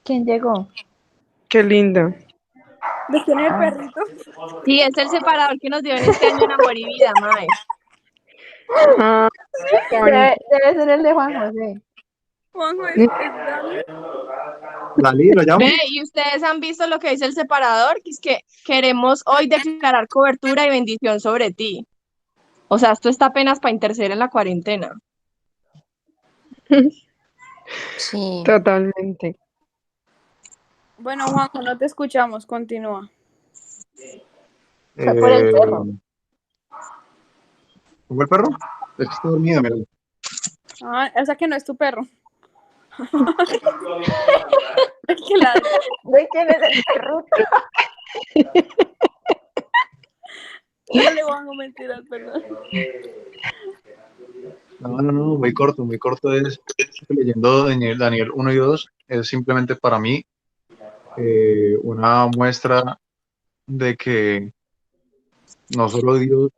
¿Quién llegó? Qué linda. ¿De quién es el perrito? Sí, es el separador que nos dio en este año en Amor y Vida, mae. Ah, qué bonito. Debe ser el de Juan José. Juanjo, ¿es Dani? Dalí, ¿lo llamo? Ve, y ustedes han visto lo que dice el separador, que es que queremos hoy declarar cobertura y bendición sobre ti. O sea, esto está apenas para interceder en la cuarentena. Sí. Totalmente. Bueno, Juanjo, no te escuchamos, continúa. Fue por el perro. ¿Fue el perro? Es que está dormido, mira. Ah, o sea que no es tu perro. Es que ladra. ¿De quién es el perro? Dale, Juanjo, mentiras, perdón. No, muy corto, muy corto es leyendo Daniel 1 y 2 es simplemente para mí una muestra de que no solo Dios,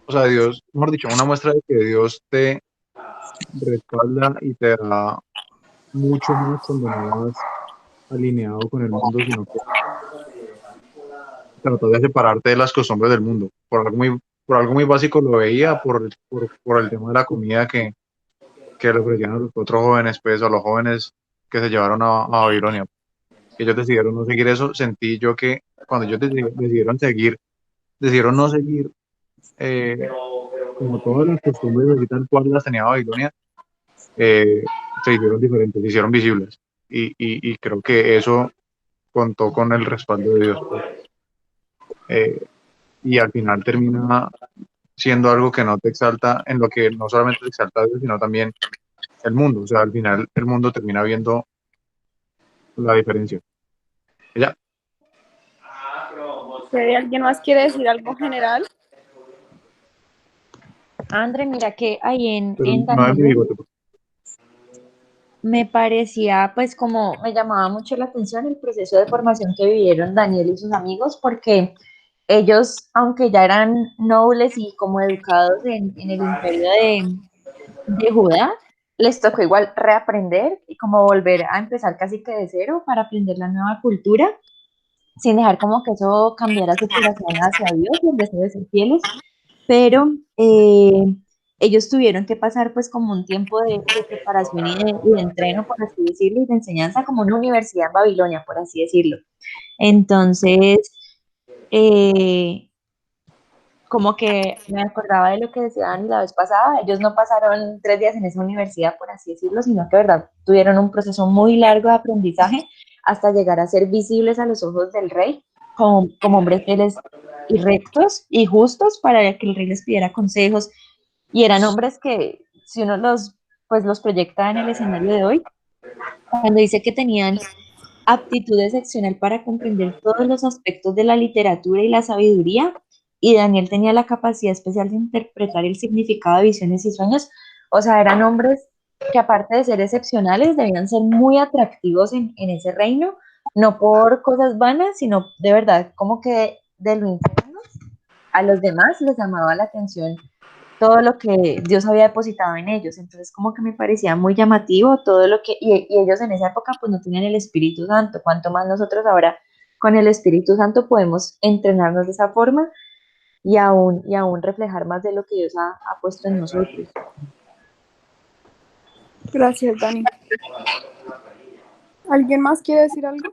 o sea, Dios, mejor dicho, una muestra de que Dios te respalda y te da mucho más cuando no vas alineado con el mundo, sino que tratas de separarte de las costumbres del mundo. Por algo muy básico lo veía, por el tema de la comida que le ofrecían a los otros jóvenes, pues a los jóvenes que se llevaron a Babilonia. Ellos decidieron no seguir eso. Sentí yo que cuando ellos decidieron no seguir como todas las costumbres así tal cual las tenía Babilonia, se hicieron diferentes, se hicieron visibles. Y creo que eso contó con el respaldo de Dios, pues. Y al final termina siendo algo que no te exalta, en lo que no solamente te exalta a Dios, sino también el mundo. O sea, al final el mundo termina viendo la diferencia. Ya. Si alguien más quiere decir algo general. André, mira que ahí Pero en no es mi Daniel bigote, pues. me parecía, pues como me llamaba mucho la atención el proceso de formación que vivieron Daniel y sus amigos, porque ellos, aunque ya eran nobles y como educados en el imperio de Judá, les tocó igual reaprender y como volver a empezar casi que de cero para aprender la nueva cultura, sin dejar como que eso cambiara su corazón hacia Dios y el deseo de ser fieles, pero ellos tuvieron que pasar pues como un tiempo de preparación y de entreno, por así decirlo, y de enseñanza como una universidad en Babilonia, por así decirlo. Entonces, eh, como que me acordaba de lo que decían la vez pasada, ellos no pasaron 3 días en esa universidad, por así decirlo, sino que, verdad, tuvieron un proceso muy largo de aprendizaje hasta llegar a ser visibles a los ojos del rey como hombres fieles y rectos y justos para que el rey les pidiera consejos. Y eran hombres que, si uno pues los proyecta en el escenario de hoy, cuando dice que tenían aptitud excepcional para comprender todos los aspectos de la literatura y la sabiduría, y Daniel tenía la capacidad especial de interpretar el significado de visiones y sueños. O sea, eran hombres que aparte de ser excepcionales, debían ser muy atractivos en ese reino, no por cosas vanas, sino de verdad, como que de lo interno a los demás les llamaba la atención todo lo que Dios había depositado en ellos. Entonces, como que me parecía muy llamativo todo lo que, y ellos en esa época pues no tenían el Espíritu Santo, cuanto más nosotros ahora con el Espíritu Santo podemos entrenarnos de esa forma y aún reflejar más de lo que Dios ha puesto en nosotros. Gracias, Dani. ¿Alguien más quiere decir algo?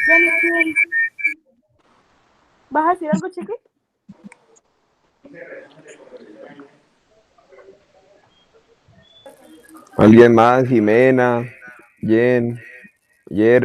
Dani, ¿quién? ¿Vas a decir algo, Chiqui? ¿Alguien más? Jimena, Jen,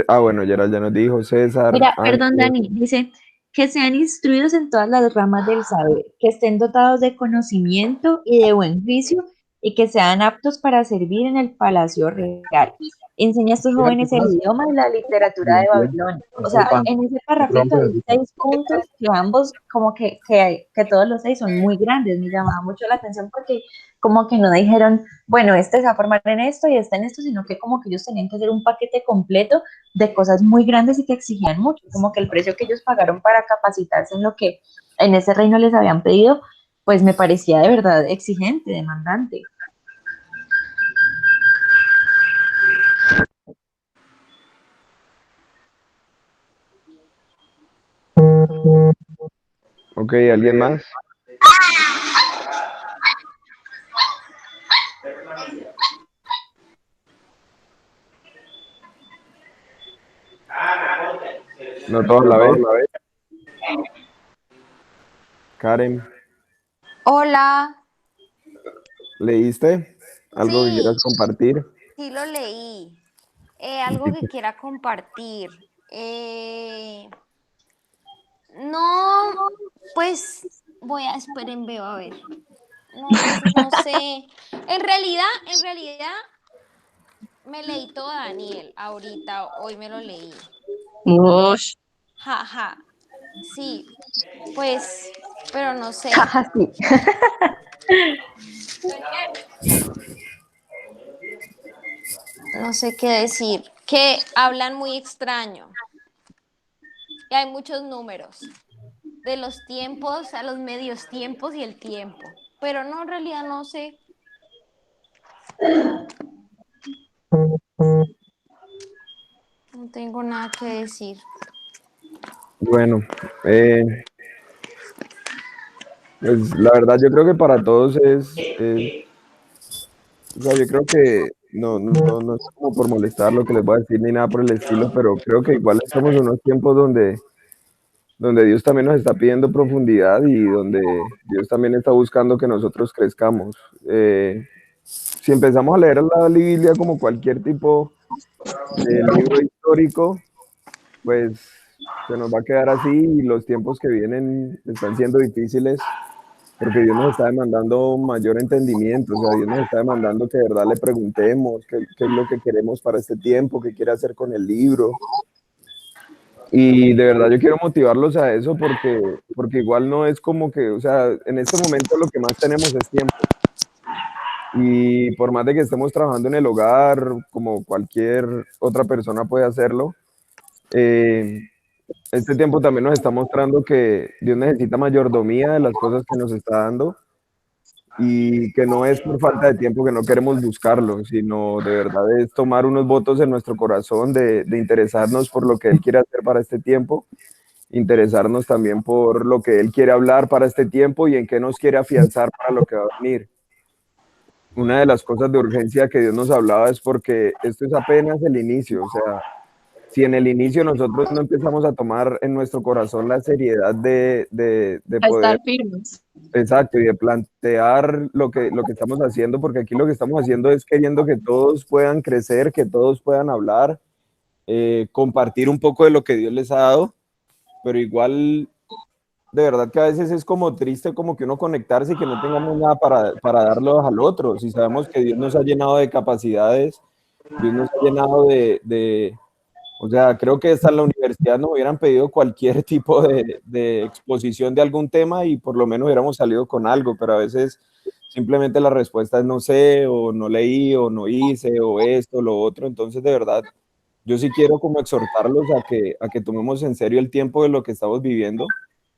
bueno, Gerald ya nos dijo, César, Mira, perdón, Ángel. Dani, dice que sean instruidos en todas las ramas del saber, que estén dotados de conocimiento y de buen juicio y que sean aptos para servir en el palacio real. Enseña a estos ¿Hay alguien jóvenes el más? idioma y la literatura de Bien, Babilonia. O sea, disculpa, en ese otro parrafito hombre hay de 6 puntos que ambos, como que todos los 6 son muy grandes. Me llamaba mucho la atención porque como que no dijeron, bueno, este se va a formar en esto y este en esto, sino que como que ellos tenían que hacer un paquete completo de cosas muy grandes y que exigían mucho, como que el precio que ellos pagaron para capacitarse en lo que en ese reino les habían pedido pues me parecía de verdad exigente, demandante. Ok, ¿alguien más? No todos la vez. Karen, Hola, ¿leíste algo que sí, quieras compartir? sí lo leí. Algo que quiera compartir. No, pues voy a esperen, veo a ver. No, pues no sé. En realidad, me leí todo Daniel. Ahorita, hoy me lo leí. Ush. Ja, ja. Sí, pues, pero no sé. Jaja, sí. No sé qué decir. Que hablan muy extraño. Y hay muchos números. De los tiempos a los medios tiempos y el tiempo. Pero no, en realidad no sé. No tengo nada que decir. Bueno, pues la verdad yo creo que para todos o sea, yo creo que no es como por molestar lo que les voy a decir ni nada por el estilo, pero creo que igual estamos en unos tiempos donde Dios también nos está pidiendo profundidad y donde Dios también está buscando que nosotros crezcamos. Si empezamos a leer la Biblia como cualquier tipo de libro histórico, pues se nos va a quedar así y los tiempos que vienen están siendo difíciles porque Dios nos está demandando mayor entendimiento, o sea, Dios nos está demandando que de verdad le preguntemos qué es lo que queremos para este tiempo, qué quiere hacer con el libro. Y de verdad yo quiero motivarlos a eso porque igual no es como que, o sea, en este momento lo que más tenemos es tiempo. Y por más de que estemos trabajando en el hogar, como cualquier otra persona puede hacerlo, eh, este tiempo también nos está mostrando que Dios necesita mayordomía de las cosas que nos está dando y que no es por falta de tiempo que no queremos buscarlo, sino de verdad es tomar unos votos en nuestro corazón de interesarnos por lo que Él quiere hacer para este tiempo, interesarnos también por lo que Él quiere hablar para este tiempo y en qué nos quiere afianzar para lo que va a venir. Una de las cosas de urgencia que Dios nos hablaba es porque esto es apenas el inicio, o sea, si en el inicio nosotros no empezamos a tomar en nuestro corazón la seriedad de A poder, estar firmes. exacto, y de plantear lo que estamos haciendo, porque aquí lo que estamos haciendo es queriendo que todos puedan crecer, que todos puedan hablar, compartir un poco de lo que Dios les ha dado, pero igual de verdad que a veces es como triste como que uno conectarse y que no tengamos nada para darlo al otro. Si sabemos que Dios nos ha llenado de capacidades, Dios nos ha llenado o sea, creo que hasta en la universidad nos hubieran pedido cualquier tipo de exposición de algún tema y por lo menos hubiéramos salido con algo, pero a veces simplemente la respuesta es no sé, o no leí, o no hice, o esto, lo otro. Entonces, de verdad, yo sí quiero como exhortarlos a que tomemos en serio el tiempo de lo que estamos viviendo,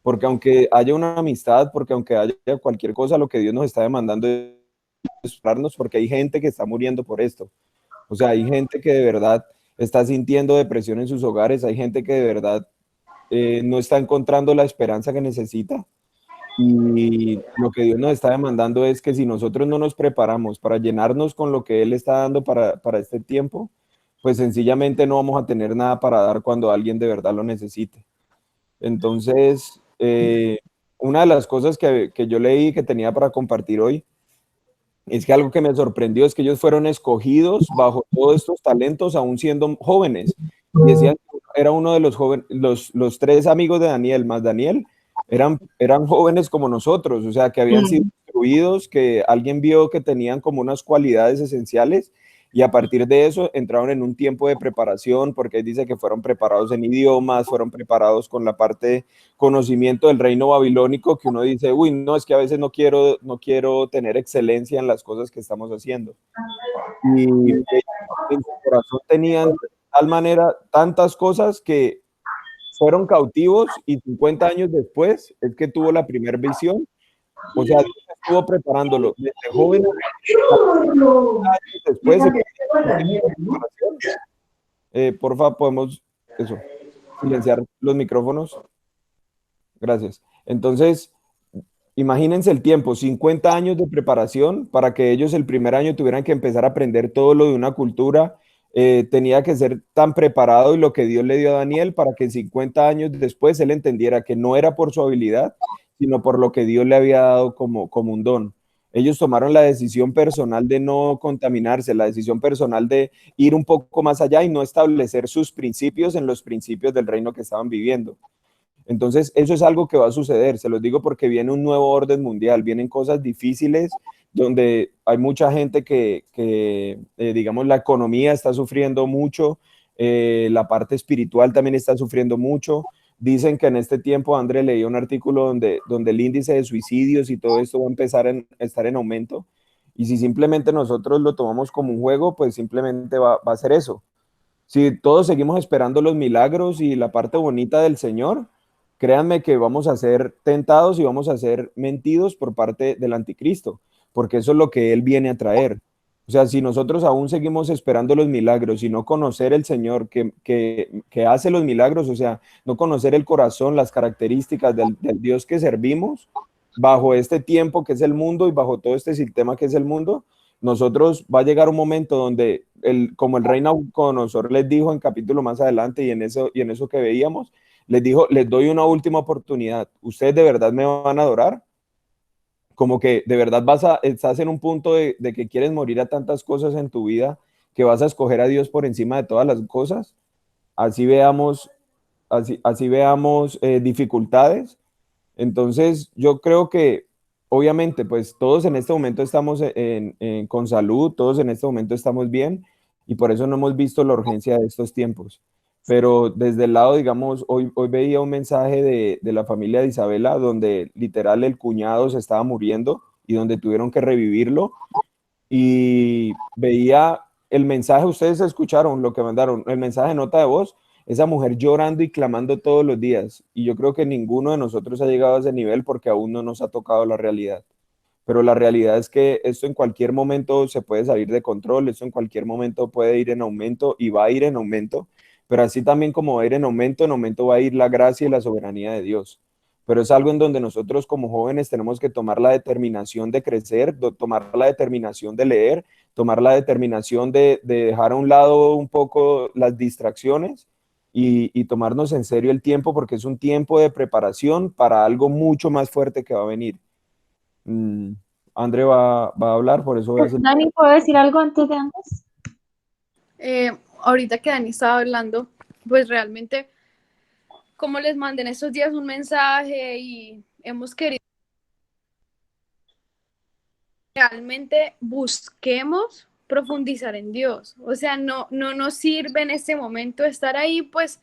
porque aunque haya una amistad, porque aunque haya cualquier cosa, lo que Dios nos está demandando es esperarnos, porque hay gente que está muriendo por esto. O sea, hay gente que de verdad está sintiendo depresión en sus hogares, hay gente que de verdad no está encontrando la esperanza que necesita. Y lo que Dios nos está demandando es que si nosotros no nos preparamos para llenarnos con lo que Él está dando para este tiempo, pues sencillamente no vamos a tener nada para dar cuando alguien de verdad lo necesite. Entonces, una de las cosas que yo leí que tenía para compartir hoy es que algo que me sorprendió es que ellos fueron escogidos bajo todos estos talentos, aún siendo jóvenes. Y decían que era uno de los jóvenes, los tres amigos de Daniel, más Daniel, eran jóvenes como nosotros, o sea, que habían sido instruidos, que alguien vio que tenían como unas cualidades esenciales y a partir de eso entraron en un tiempo de preparación, porque dice que fueron preparados en idiomas, fueron preparados con la parte conocimiento del reino babilónico, que uno dice, uy, no, es que a veces no quiero tener excelencia en las cosas que estamos haciendo. Y en su corazón tenían de tal manera tantas cosas que fueron cautivos y 50 años después es que tuvo la primera visión O sea, Dios estuvo preparándolo desde joven años después. Porfa, podemos eso, silenciar los micrófonos. Gracias. Entonces, imagínense el tiempo, 50 años de preparación para que ellos el primer año tuvieran que empezar a aprender todo lo de una cultura. Tenía que ser tan preparado y lo que Dios le dio a Daniel para que 50 años después él entendiera que no era por su habilidad, sino por lo que Dios le había dado como un don. Ellos tomaron la decisión personal de no contaminarse, la decisión personal de ir un poco más allá y no establecer sus principios en los principios del reino que estaban viviendo. Entonces, eso es algo que va a suceder, se los digo porque viene un nuevo orden mundial, vienen cosas difíciles donde hay mucha gente digamos, la economía está sufriendo mucho, la parte espiritual también está sufriendo mucho. Dicen que en este tiempo, André, leí un artículo donde el índice de suicidios y todo esto va a empezar a estar en aumento. Y si simplemente nosotros lo tomamos como un juego, pues simplemente va a ser eso. Si todos seguimos esperando los milagros y la parte bonita del Señor, créanme que vamos a ser tentados y vamos a ser mentidos por parte del anticristo, porque eso es lo que él viene a traer. O sea, si nosotros aún seguimos esperando los milagros y no conocer el Señor que hace los milagros, o sea, no conocer el corazón, las características del Dios que servimos, bajo este tiempo que es el mundo y bajo todo este sistema que es el mundo, nosotros va a llegar un momento donde, como el rey Nabucodonosor les dijo en capítulo más adelante y en eso que veíamos, les dijo, les doy una última oportunidad. ¿Ustedes de verdad me van a adorar? Como que de verdad estás en un punto de que quieres morir a tantas cosas en tu vida que vas a escoger a Dios por encima de todas las cosas. Así veamos, así veamos dificultades. Entonces, yo creo que obviamente, pues todos en este momento estamos con salud, todos en este momento estamos bien y por eso no hemos visto la urgencia de estos tiempos. Pero desde el lado, digamos, hoy veía un mensaje de la familia de Isabela donde literal el cuñado se estaba muriendo y donde tuvieron que revivirlo y veía el mensaje, ustedes escucharon lo que mandaron, el mensaje de nota de voz, esa mujer llorando y clamando todos los días. Y yo creo que ninguno de nosotros ha llegado a ese nivel porque aún no nos ha tocado la realidad. Pero la realidad es que esto en cualquier momento se puede salir de control, esto en cualquier momento puede ir en aumento y va a ir en aumento, pero así también como va a ir en aumento va a ir la gracia y la soberanía de Dios. Pero es algo en donde nosotros como jóvenes tenemos que tomar la determinación de crecer, tomar la determinación de leer, tomar la determinación de dejar a un lado un poco las distracciones y tomarnos en serio el tiempo porque es un tiempo de preparación para algo mucho más fuerte que va a venir. André va a hablar, por eso voy a hacer... Dani, ¿puedo decir algo antes de antes? Ahorita que Dani estaba hablando, pues realmente, como les mandé en estos días un mensaje y hemos querido realmente busquemos profundizar en Dios. O sea, no nos sirve en este momento estar ahí pues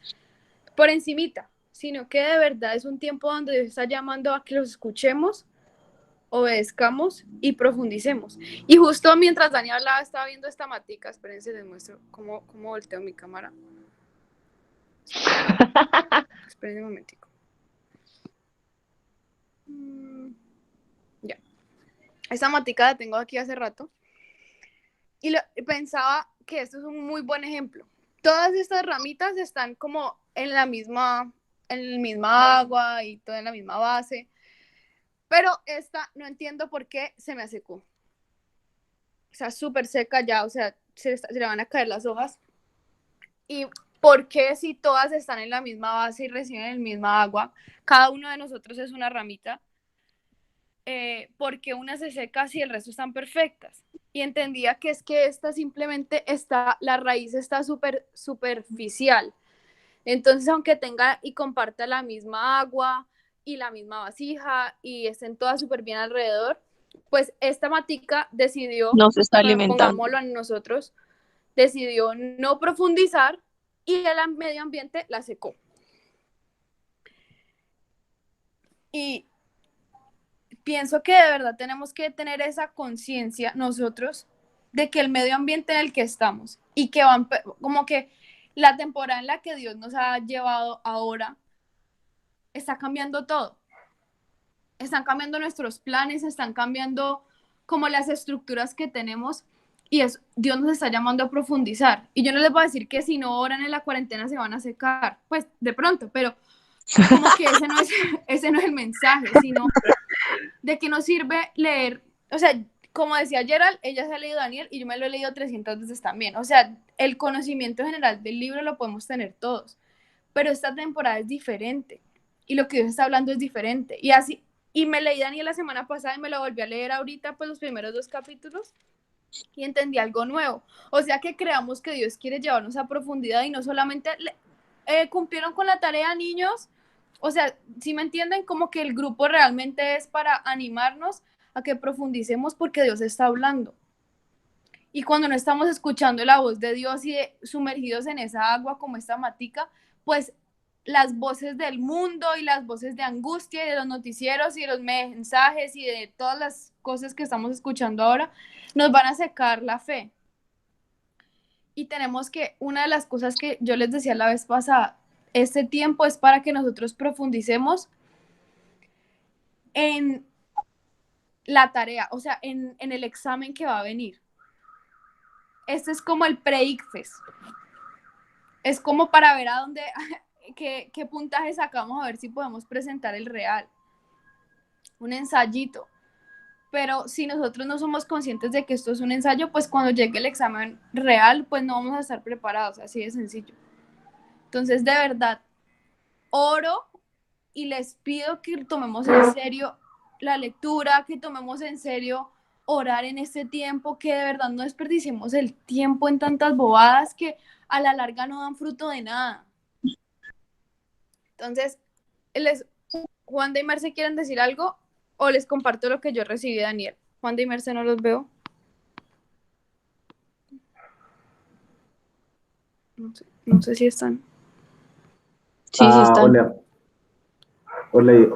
por encimita, sino que de verdad es un tiempo donde Dios está llamando a que los escuchemos, obedezcamos y profundicemos. Y justo mientras Dani hablaba, estaba viendo esta matica. Espérense, les muestro cómo volteo mi cámara. Espérense un momentico. Ya. Esta matica la tengo aquí hace rato. Y pensaba que esto es un muy buen ejemplo. Todas estas ramitas están como en la misma agua y todo en la misma base. Pero esta no entiendo por qué se me secó. O sea, súper seca ya, o sea, se le van a caer las hojas. ¿Y por qué si todas están en la misma base y reciben el misma agua, cada uno de nosotros es una ramita? ¿Por qué una se seca si el resto están perfectas? Y entendía que es que esta simplemente la raíz está súper superficial. Entonces, aunque tenga y comparta la misma agua y la misma vasija y estén todas súper bien alrededor, pues esta matica decidió, No se está alimentando. pongámoslo en nosotros, decidió no profundizar y el medio ambiente la secó. Y pienso que de verdad tenemos que tener esa conciencia nosotros de que el medio ambiente en el que estamos y que como que la temporada en la que Dios nos ha llevado ahora está cambiando todo. están cambiando nuestros planes, están cambiando como las estructuras que tenemos y Dios nos está llamando a profundizar. Y yo no les voy a decir que si no oran en la cuarentena se van a secar, pues de pronto, pero como que ese no es el mensaje, sino de qué nos sirve leer, o sea, como decía Gerald, ella se ha leído Daniel y yo me lo he leído 300 veces también, o sea, el conocimiento general del libro lo podemos tener todos, pero esta temporada es diferente y lo que Dios está hablando es diferente, y así, y me leí Daniel la semana pasada y me lo volví a leer ahorita, pues los primeros 2 capítulos, y entendí algo nuevo, o sea que creamos que Dios quiere llevarnos a profundidad y no solamente cumplieron con la tarea, niños. O sea, si me entienden, como que el grupo realmente es para animarnos a que profundicemos porque Dios está hablando. Y cuando no estamos escuchando la voz de Dios y sumergidos en esa agua como esta matica, pues las voces del mundo y las voces de angustia y de los noticieros y de los mensajes y de todas las cosas que estamos escuchando ahora, nos van a secar la fe. Y tenemos que, una de las cosas que yo les decía la vez pasada, este tiempo es para que nosotros profundicemos en la tarea, o sea, en el examen que va a venir. Este es como el pre-ICFES. Es como para ver a dónde, qué puntaje sacamos, a ver si podemos presentar el real. Un ensayito. Pero si nosotros no somos conscientes de que esto es un ensayo, pues cuando llegue el examen real, pues no vamos a estar preparados, así de sencillo. Entonces, de verdad, oro y les pido que tomemos en serio la lectura, que tomemos en serio orar en este tiempo, que de verdad no desperdiciemos el tiempo en tantas bobadas que a la larga no dan fruto de nada. Entonces, Juan de Merce, ¿quieren decir algo? ¿O les comparto lo que yo recibí de Daniel? Juan de Merce, no los veo. No sé si están. Sí, sí están. Hola, hola.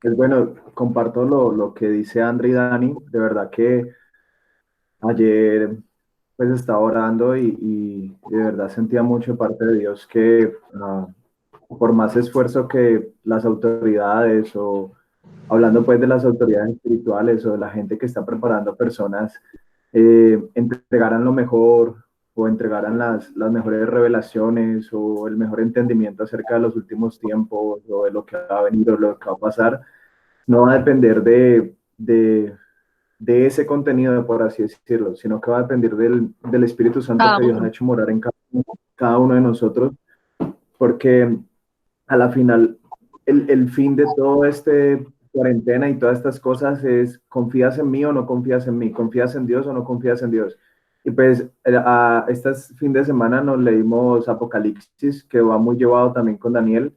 Pues bueno, comparto lo que dice André y Dani. De verdad que ayer pues estaba orando y de verdad sentía mucho de parte de Dios que por más esfuerzo que las autoridades o hablando pues de las autoridades espirituales o de la gente que está preparando personas entregaran lo mejor o entregaran las mejores revelaciones o el mejor entendimiento acerca de los últimos tiempos o de lo que va a venir o lo que va a pasar, no va a depender de ese contenido, por así decirlo, sino que va a depender del Espíritu Santo que Dios ha hecho morar en cada uno de nosotros, porque a la final el fin de todo este cuarentena y todas estas cosas es: ¿confías en mí o no confías en mí? ¿Confías en Dios o no confías en Dios? Y pues este fin de semana nos leímos Apocalipsis, que va muy llevado también con Daniel,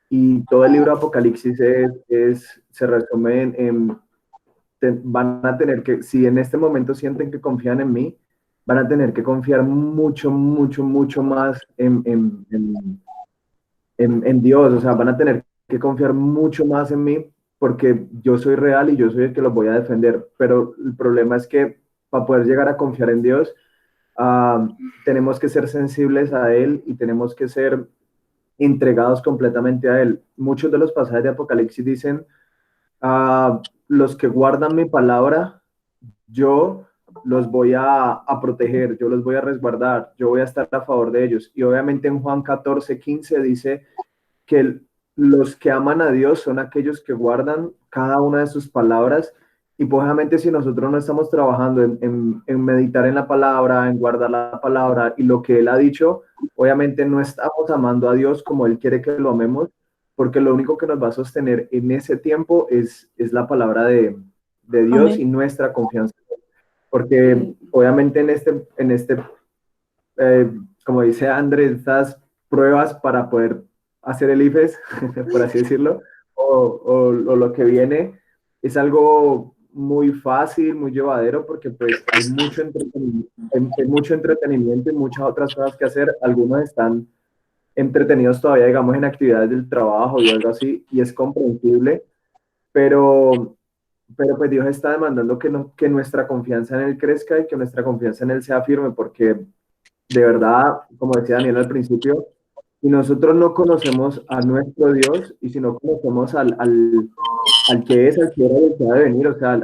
y todo el libro Apocalipsis se resume van a tener que, si en este momento sienten que confían en mí, van a tener que confiar mucho, mucho, mucho más en Dios. O sea, van a tener que confiar mucho más en mí porque yo soy real y yo soy el que los voy a defender. Pero el problema es que para poder llegar a confiar en Dios, tenemos que ser sensibles a Él y tenemos que ser entregados completamente a Él. Muchos de los pasajes de Apocalipsis dicen: los que guardan mi palabra, yo los voy a proteger, yo los voy a resguardar, yo voy a estar a favor de ellos. Y obviamente en Juan 14:15 dice que los que aman a Dios son aquellos que guardan cada una de sus palabras. Y pues obviamente si nosotros no estamos trabajando en meditar en la palabra, en guardar la palabra y lo que Él ha dicho, obviamente no estamos amando a Dios como Él quiere que lo amemos, porque lo único que nos va a sostener en ese tiempo es la palabra de Dios. Amén. Y nuestra confianza. Porque obviamente en este como dice Andrés, estas pruebas para poder hacer el IFES, por así decirlo, o lo que viene, es algo muy fácil, muy llevadero, porque pues hay mucho entretenimiento y muchas otras cosas que hacer. Algunos están entretenidos todavía, digamos, en actividades del trabajo y algo así, y es comprensible, pero pues Dios está demandando que nuestra confianza en Él crezca y que nuestra confianza en Él sea firme, porque de verdad, como decía Daniel al principio, y nosotros no conocemos a nuestro Dios, y si no conocemos al que es, al que era y al que ha de venir, o sea,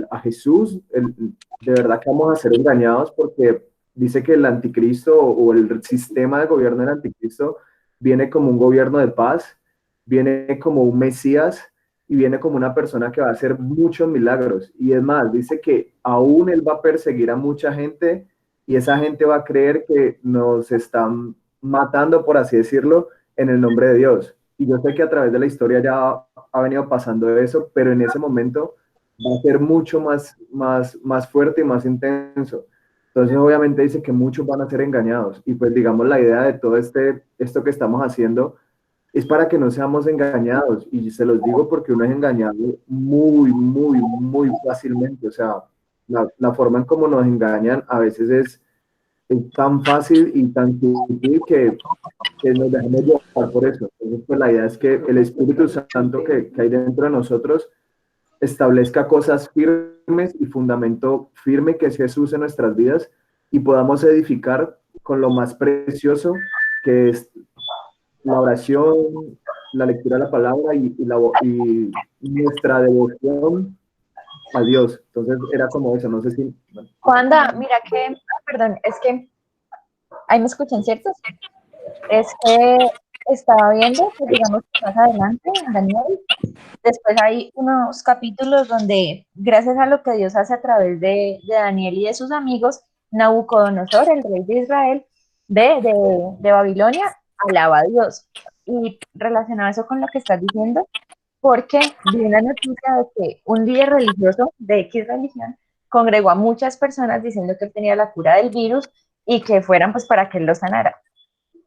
a Jesús, de verdad que vamos a ser engañados, porque dice que el anticristo o el sistema de gobierno del anticristo viene como un gobierno de paz, viene como un Mesías y viene como una persona que va a hacer muchos milagros. Y es más, dice que aún él va a perseguir a mucha gente y esa gente va a creer que nos están matando, por así decirlo, en el nombre de Dios. Y yo sé que a través de la historia ya ha venido pasando eso, pero en ese momento va a ser mucho más fuerte y más intenso. Entonces, obviamente dice que muchos van a ser engañados. Y pues, digamos, la idea de todo esto que estamos haciendo es para que no seamos engañados. Y se los digo porque uno es engañado muy fácilmente. O sea, la forma en cómo nos engañan a veces es tan fácil y tan sutil que nos dejamos llevar por eso. Entonces, pues la idea es que el Espíritu Santo que hay dentro de nosotros establezca cosas firmes y fundamento firme que es Jesús en nuestras vidas y podamos edificar con lo más precioso que es la oración, la lectura de la palabra y nuestra devoción a Dios. Entonces era como eso, no sé si... Bueno. Juanda, mira que, perdón, es que ahí me escuchan, ¿cierto? Es que estaba viendo, pues digamos más adelante, en Daniel, después hay unos capítulos donde, gracias a lo que Dios hace a través de Daniel y de sus amigos, Nabucodonosor, el rey de Israel, de Babilonia, alaba a Dios. Y relacionado eso con lo que estás diciendo, porque vi una noticia de que un líder religioso de X religión congregó a muchas personas diciendo que él tenía la cura del virus y que fueran pues para que él lo sanara.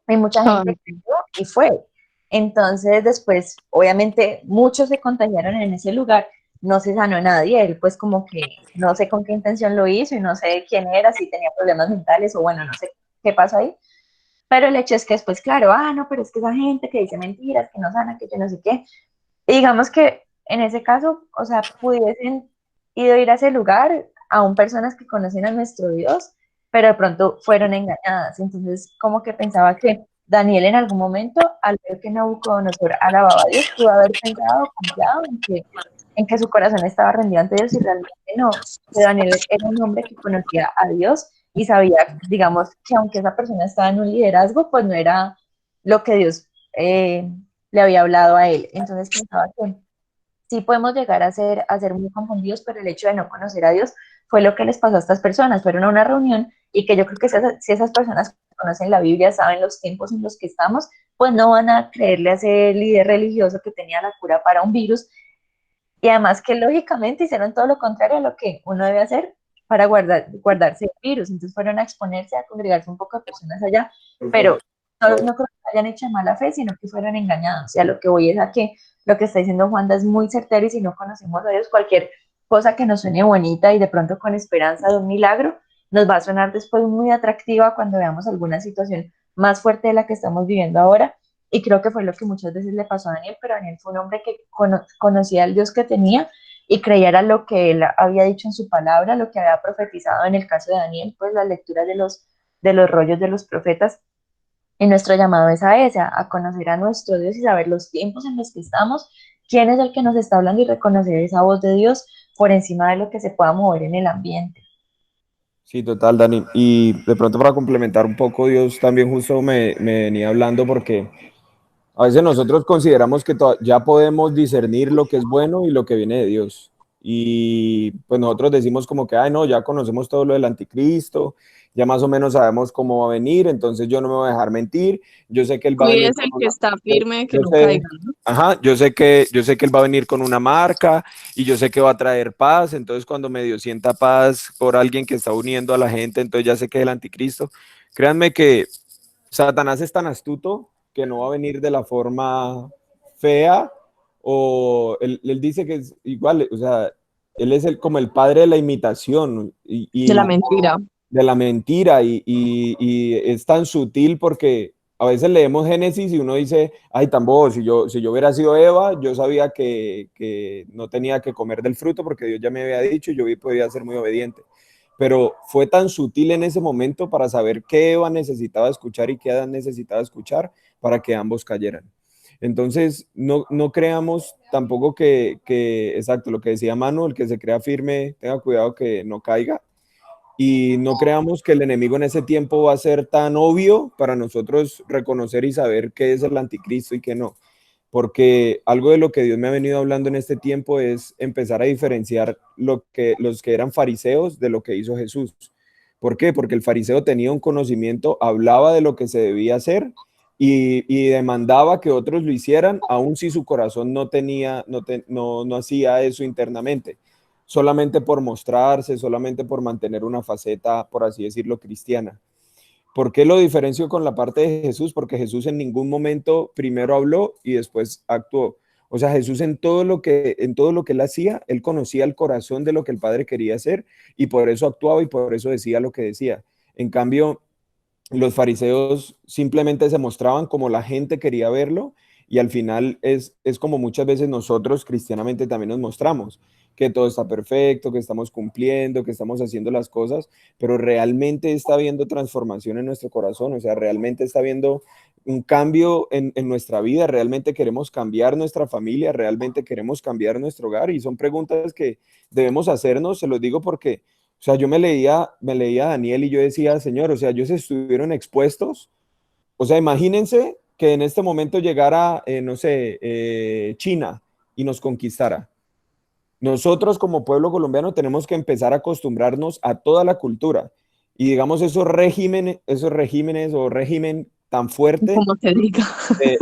Y mucha gente creyó y fue. Entonces después, obviamente, muchos se contagiaron en ese lugar, no se sanó nadie, él pues como que no sé con qué intención lo hizo y no sé quién era, si tenía problemas mentales o bueno, no sé qué pasó ahí, pero el hecho es que después, claro, no, pero es que esa gente que dice mentiras, que no sana, que yo no sé qué, y digamos que en ese caso, o sea, pudiesen ir a ese lugar, aún personas que conocen a nuestro Dios, pero de pronto fueron engañadas. Entonces, como que pensaba que Daniel en algún momento, al ver que Nabucodonosor alababa a Dios, pudo haber pensado, confiado en que su corazón estaba rendido ante Dios y realmente no. Que Daniel era un hombre que conocía a Dios y sabía, digamos, que aunque esa persona estaba en un liderazgo, pues no era lo que Dios le había hablado a él. Entonces pensaba que sí podemos llegar a ser muy confundidos, pero el hecho de no conocer a Dios fue lo que les pasó a estas personas. Fueron a una reunión y que yo creo que si esas personas conocen la Biblia, saben los tiempos en los que estamos, pues no van a creerle a ese líder religioso que tenía la cura para un virus. Y además que lógicamente hicieron todo lo contrario a lo que uno debe hacer para guardarse el virus. Entonces fueron a exponerse, a congregarse un poco de personas allá, pero no creo que hayan hecho de mala fe, sino que fueron engañados. Y a lo que voy es a que lo que está diciendo Juanda es muy certero y si no conocemos a Dios, cualquier cosa que nos suene bonita y de pronto con esperanza de un milagro, nos va a sonar después muy atractiva cuando veamos alguna situación más fuerte de la que estamos viviendo ahora. Y creo que fue lo que muchas veces le pasó a Daniel, pero Daniel fue un hombre que conocía al Dios que tenía y creía era lo que él había dicho en su palabra, lo que había profetizado en el caso de Daniel, pues la lectura de los rollos de los profetas. Y nuestro llamado es a ese, a conocer a nuestro Dios y saber los tiempos en los que estamos, quién es el que nos está hablando y reconocer esa voz de Dios por encima de lo que se pueda mover en el ambiente. Sí, total, Dani. Y de pronto para complementar un poco, Dios también justo me venía hablando porque a veces nosotros consideramos que ya podemos discernir lo que es bueno y lo que viene de Dios. Y pues nosotros decimos como que, ay, no, ya conocemos todo lo del anticristo, ya más o menos sabemos cómo va a venir, entonces yo no me voy a dejar mentir. Yo sé que él va a venir. Cuídese el que está firme, que yo no sé, caiga, ¿no? ajá, yo sé que él va a venir con una marca y yo sé que va a traer paz. Entonces, cuando medio sienta paz por alguien que está uniendo a la gente, entonces ya sé que es el anticristo. Créanme que Satanás es tan astuto que no va a venir de la forma fea, o él dice que es igual, o sea, él es como el padre de la imitación De la mentira. de la mentira, y es tan sutil porque a veces leemos Génesis y uno dice, ay, tan bobo, si yo hubiera sido Eva, yo sabía que no tenía que comer del fruto porque Dios ya me había dicho y yo podía ser muy obediente. pero fue tan sutil en ese momento para saber qué Eva necesitaba escuchar y qué Adán necesitaba escuchar para que ambos cayeran. Entonces, no creamos tampoco exacto, lo que decía Manu, el que se crea firme, tenga cuidado que no caiga. Y no creamos que el enemigo en ese tiempo va a ser tan obvio para nosotros reconocer y saber qué es el anticristo y qué no. Porque algo de lo que Dios me ha venido hablando en este tiempo es empezar a diferenciar los que eran fariseos de lo que hizo Jesús. ¿Por qué? Porque el fariseo tenía un conocimiento, hablaba de lo que se debía hacer y demandaba que otros lo hicieran, aun si su corazón no hacía eso internamente, solamente por mostrarse, solamente por mantener una faceta, por así decirlo, cristiana. ¿Por qué lo diferencio con la parte de Jesús? Porque Jesús en ningún momento primero habló y después actuó. O sea, Jesús en todo lo que él hacía, él conocía el corazón de lo que el Padre quería hacer y por eso actuaba y por eso decía lo que decía. En cambio, los fariseos simplemente se mostraban como la gente quería verlo y al final es como muchas veces nosotros cristianamente también nos mostramos, que todo está perfecto, que estamos cumpliendo, que estamos haciendo las cosas, pero realmente está habiendo transformación en nuestro corazón, o sea, realmente está habiendo un cambio en nuestra vida, realmente queremos cambiar nuestra familia, realmente queremos cambiar nuestro hogar y son preguntas que debemos hacernos, se los digo porque o sea, yo me leía a Daniel y yo decía, Señor, o sea, ellos estuvieron expuestos. O sea, imagínense que en este momento llegara, no sé, China y nos conquistara. Nosotros como pueblo colombiano tenemos que empezar a acostumbrarnos a toda la cultura. Y digamos, esos regímenes o régimen tan fuerte, Como te diga.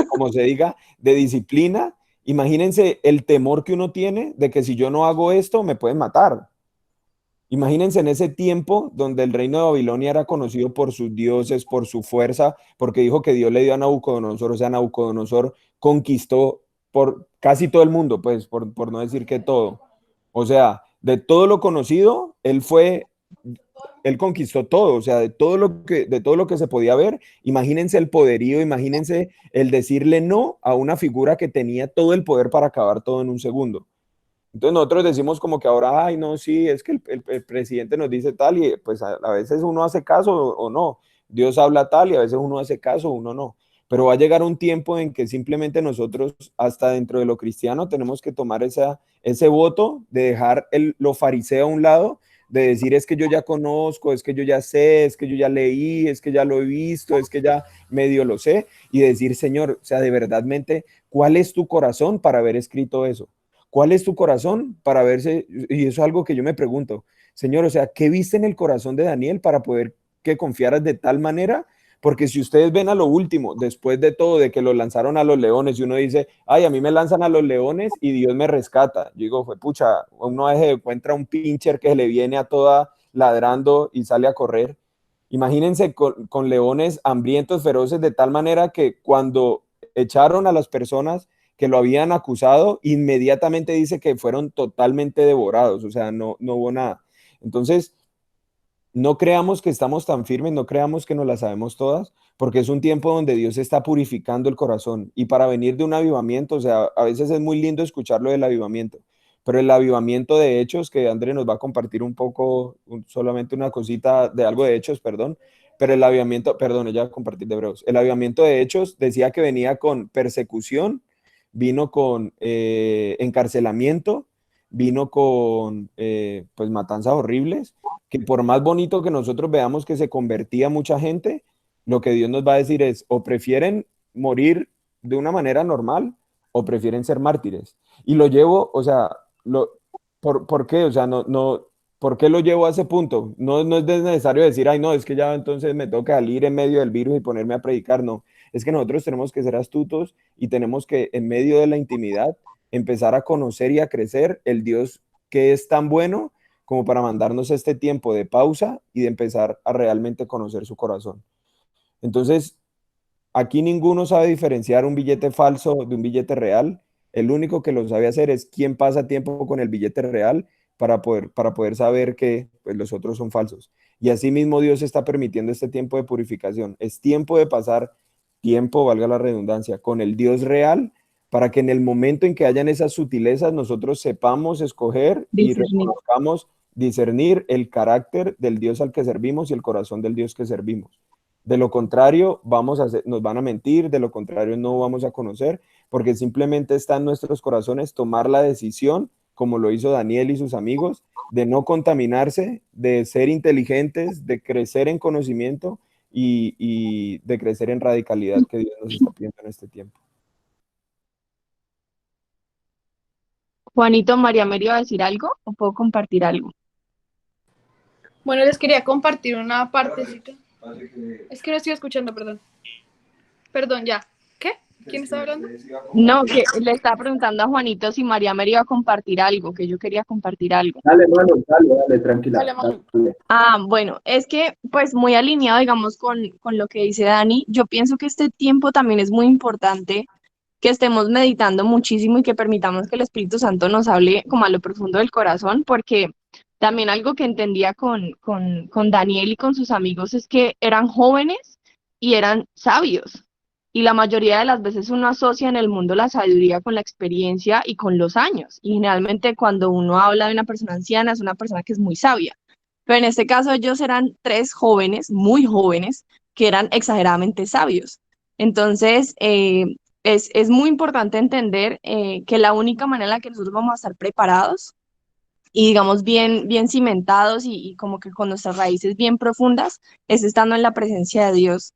como se diga, de disciplina. Imagínense el temor que uno tiene de que si yo no hago esto, me pueden matar. Imagínense en ese tiempo donde el reino de Babilonia era conocido por sus dioses, por su fuerza, porque dijo que Dios le dio a Nabucodonosor, o sea, Nabucodonosor conquistó por casi todo el mundo, pues, por no decir que todo. O sea, de todo lo conocido, él conquistó todo, o sea, de todo lo que se podía ver, imagínense el poderío, imagínense el decirle no a una figura que tenía todo el poder para acabar todo en un segundo. Entonces nosotros decimos como que ahora, ay, no, sí, es que el presidente nos dice tal y pues a veces uno hace caso o no. Dios habla tal y a veces uno hace caso o uno no. Pero va a llegar un tiempo en que simplemente nosotros, hasta dentro de lo cristiano, tenemos que tomar ese voto de dejar lo fariseo a un lado, de decir es que yo ya conozco, es que yo ya sé, es que yo ya leí, es que ya lo he visto, es que ya medio lo sé, y decir, Señor, o sea, de verdadmente, ¿cuál es tu corazón para haber escrito eso? ¿Cuál es tu corazón para verse? Y eso es algo que yo me pregunto, Señor, o sea, ¿qué viste en el corazón de Daniel para poder que confiaras de tal manera? Porque si ustedes ven a lo último, después de todo, de que lo lanzaron a los leones y uno dice, ay, a mí me lanzan a los leones y Dios me rescata. Yo digo, fue pucha, uno a veces encuentra un pincher que le viene a toda ladrando y sale a correr. Imagínense con leones hambrientos, feroces, de tal manera que cuando echaron a las personas que lo habían acusado, inmediatamente dice que fueron totalmente devorados, o sea, no hubo nada. Entonces, no creamos que estamos tan firmes, no creamos que nos las sabemos todas, porque es un tiempo donde Dios está purificando el corazón. Y para venir de un avivamiento, o sea, a veces es muy lindo escucharlo del avivamiento, pero el avivamiento de Hechos, que André nos va a compartir un poco, solamente una cosita de algo de Hechos, perdón, pero el avivamiento, perdón, ella va a compartir de Hebreos, el avivamiento de Hechos decía que venía con persecución, vino con encarcelamiento, vino con pues matanzas horribles, que por más bonito que nosotros veamos que se convertía mucha gente, lo que Dios nos va a decir es o prefieren morir de una manera normal o prefieren ser mártires. Y lo llevo, o sea, ¿por qué? O sea, ¿por qué lo llevo a ese punto? No es necesario decir, ay, no, es que ya entonces me toca salir en medio del virus y ponerme a predicar, no. Es que nosotros tenemos que ser astutos y tenemos que, en medio de la intimidad, empezar a conocer y a crecer el Dios que es tan bueno como para mandarnos este tiempo de pausa y de empezar a realmente conocer su corazón. Entonces, aquí ninguno sabe diferenciar un billete falso de un billete real. El único que lo sabe hacer es quien pasa tiempo con el billete real para poder saber que pues, los otros son falsos. Y así mismo Dios está permitiendo este tiempo de purificación. Es tiempo de pasar tiempo, valga la redundancia, con el Dios real para que en el momento en que hayan esas sutilezas nosotros sepamos escoger y reconozcamos discernir el carácter del Dios al que servimos y el corazón del Dios que servimos. De lo contrario, nos van a mentir, de lo contrario no vamos a conocer, porque simplemente está en nuestros corazones tomar la decisión, como lo hizo Daniel y sus amigos, de no contaminarse, de ser inteligentes, de crecer en conocimiento y de crecer en radicalidad que Dios nos está pidiendo en este tiempo. Juanito, María Mary va a decir algo o puedo compartir algo. Bueno, les quería compartir una partecita. Es que no estoy escuchando, perdón. Perdón, ya. ¿Qué? ¿Quién está hablando? No, que le estaba preguntando a Juanito si María Mary iba a compartir algo, que yo quería compartir algo. Dale, Manu, dale, tranquila. Dale, Manu. Dale. Bueno, es que pues muy alineado, digamos, con lo que dice Dani, yo pienso que este tiempo también es muy importante que estemos meditando muchísimo y que permitamos que el Espíritu Santo nos hable como a lo profundo del corazón, porque también algo que entendía con Daniel y con sus amigos es que eran jóvenes y eran sabios. Y la mayoría de las veces uno asocia en el mundo la sabiduría con la experiencia y con los años. Y generalmente cuando uno habla de una persona anciana es una persona que es muy sabia. Pero en este caso ellos eran tres jóvenes, muy jóvenes, que eran exageradamente sabios. Entonces, es muy importante entender que la única manera en la que nosotros vamos a estar preparados y digamos bien cimentados y como que con nuestras raíces bien profundas es estando en la presencia de Dios.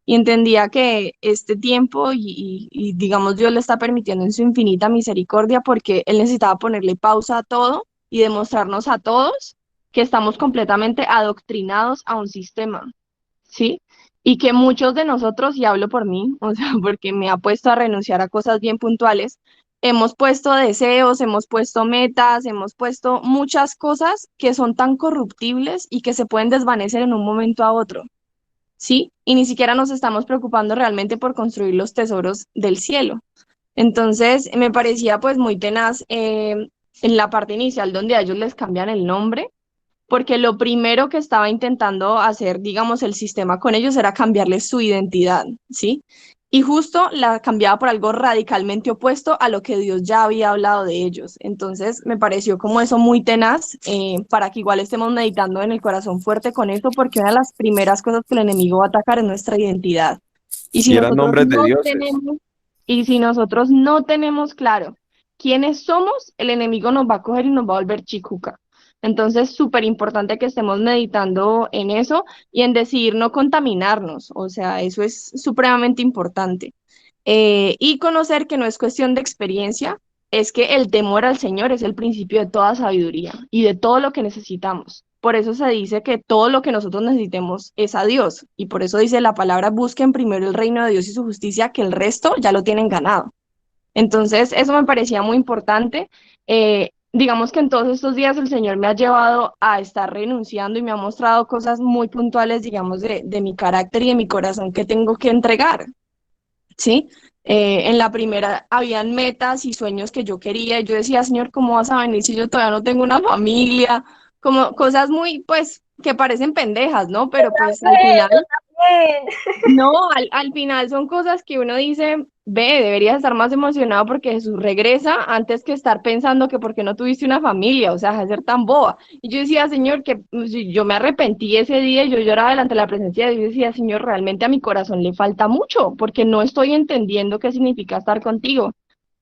Y entendía que este tiempo y digamos Dios le está permitiendo en su infinita misericordia porque Él necesitaba ponerle pausa a todo y demostrarnos a todos que estamos completamente adoctrinados a un sistema, ¿sí? Y que muchos de nosotros, y hablo por mí, o sea, porque me ha puesto a renunciar a cosas bien puntuales, hemos puesto deseos, hemos puesto metas, hemos puesto muchas cosas que son tan corruptibles y que se pueden desvanecer en un momento a otro, ¿sí? Y ni siquiera nos estamos preocupando realmente por construir los tesoros del cielo. Entonces, me parecía pues muy tenaz en la parte inicial donde a ellos les cambian el nombre porque lo primero que estaba intentando hacer, digamos, el sistema con ellos era cambiarles su identidad, ¿sí? Y justo la cambiaba por algo radicalmente opuesto a lo que Dios ya había hablado de ellos. Entonces, me pareció como eso muy tenaz para que igual estemos meditando en el corazón fuerte con eso, porque una de las primeras cosas que el enemigo va a atacar es nuestra identidad. Y si Y eran nosotros nombres de no dioses. tenemos, y si nosotros no tenemos claro quiénes somos, el enemigo nos va a coger y nos va a volver chicuca. Entonces, súper importante que estemos meditando en eso y en decidir no contaminarnos. O sea, eso es supremamente importante. Y conocer que no es cuestión de experiencia, es que el temor al Señor es el principio de toda sabiduría y de todo lo que necesitamos. Por eso se dice que todo lo que nosotros necesitemos es a Dios. Y por eso dice la palabra, busquen primero el reino de Dios y su justicia, que el resto ya lo tienen ganado. Entonces, eso me parecía muy importante. Digamos que en todos estos días el Señor me ha llevado a estar renunciando y me ha mostrado cosas muy puntuales, digamos, de mi carácter y de mi corazón que tengo que entregar, ¿sí? En la primera habían metas y sueños que yo quería y yo decía, Señor, ¿cómo vas a venir si yo todavía no tengo una familia? Como cosas muy, pues, que parecen pendejas, ¿no? Pero pues al final... No, al final son cosas que uno dice, ve, deberías estar más emocionado porque Jesús regresa antes que estar pensando que por qué no tuviste una familia, o sea, deja de ser tan boba. Y yo decía, Señor, que yo me arrepentí ese día y yo lloraba delante de la presencia de Dios y decía, Señor, realmente a mi corazón le falta mucho porque no estoy entendiendo qué significa estar contigo.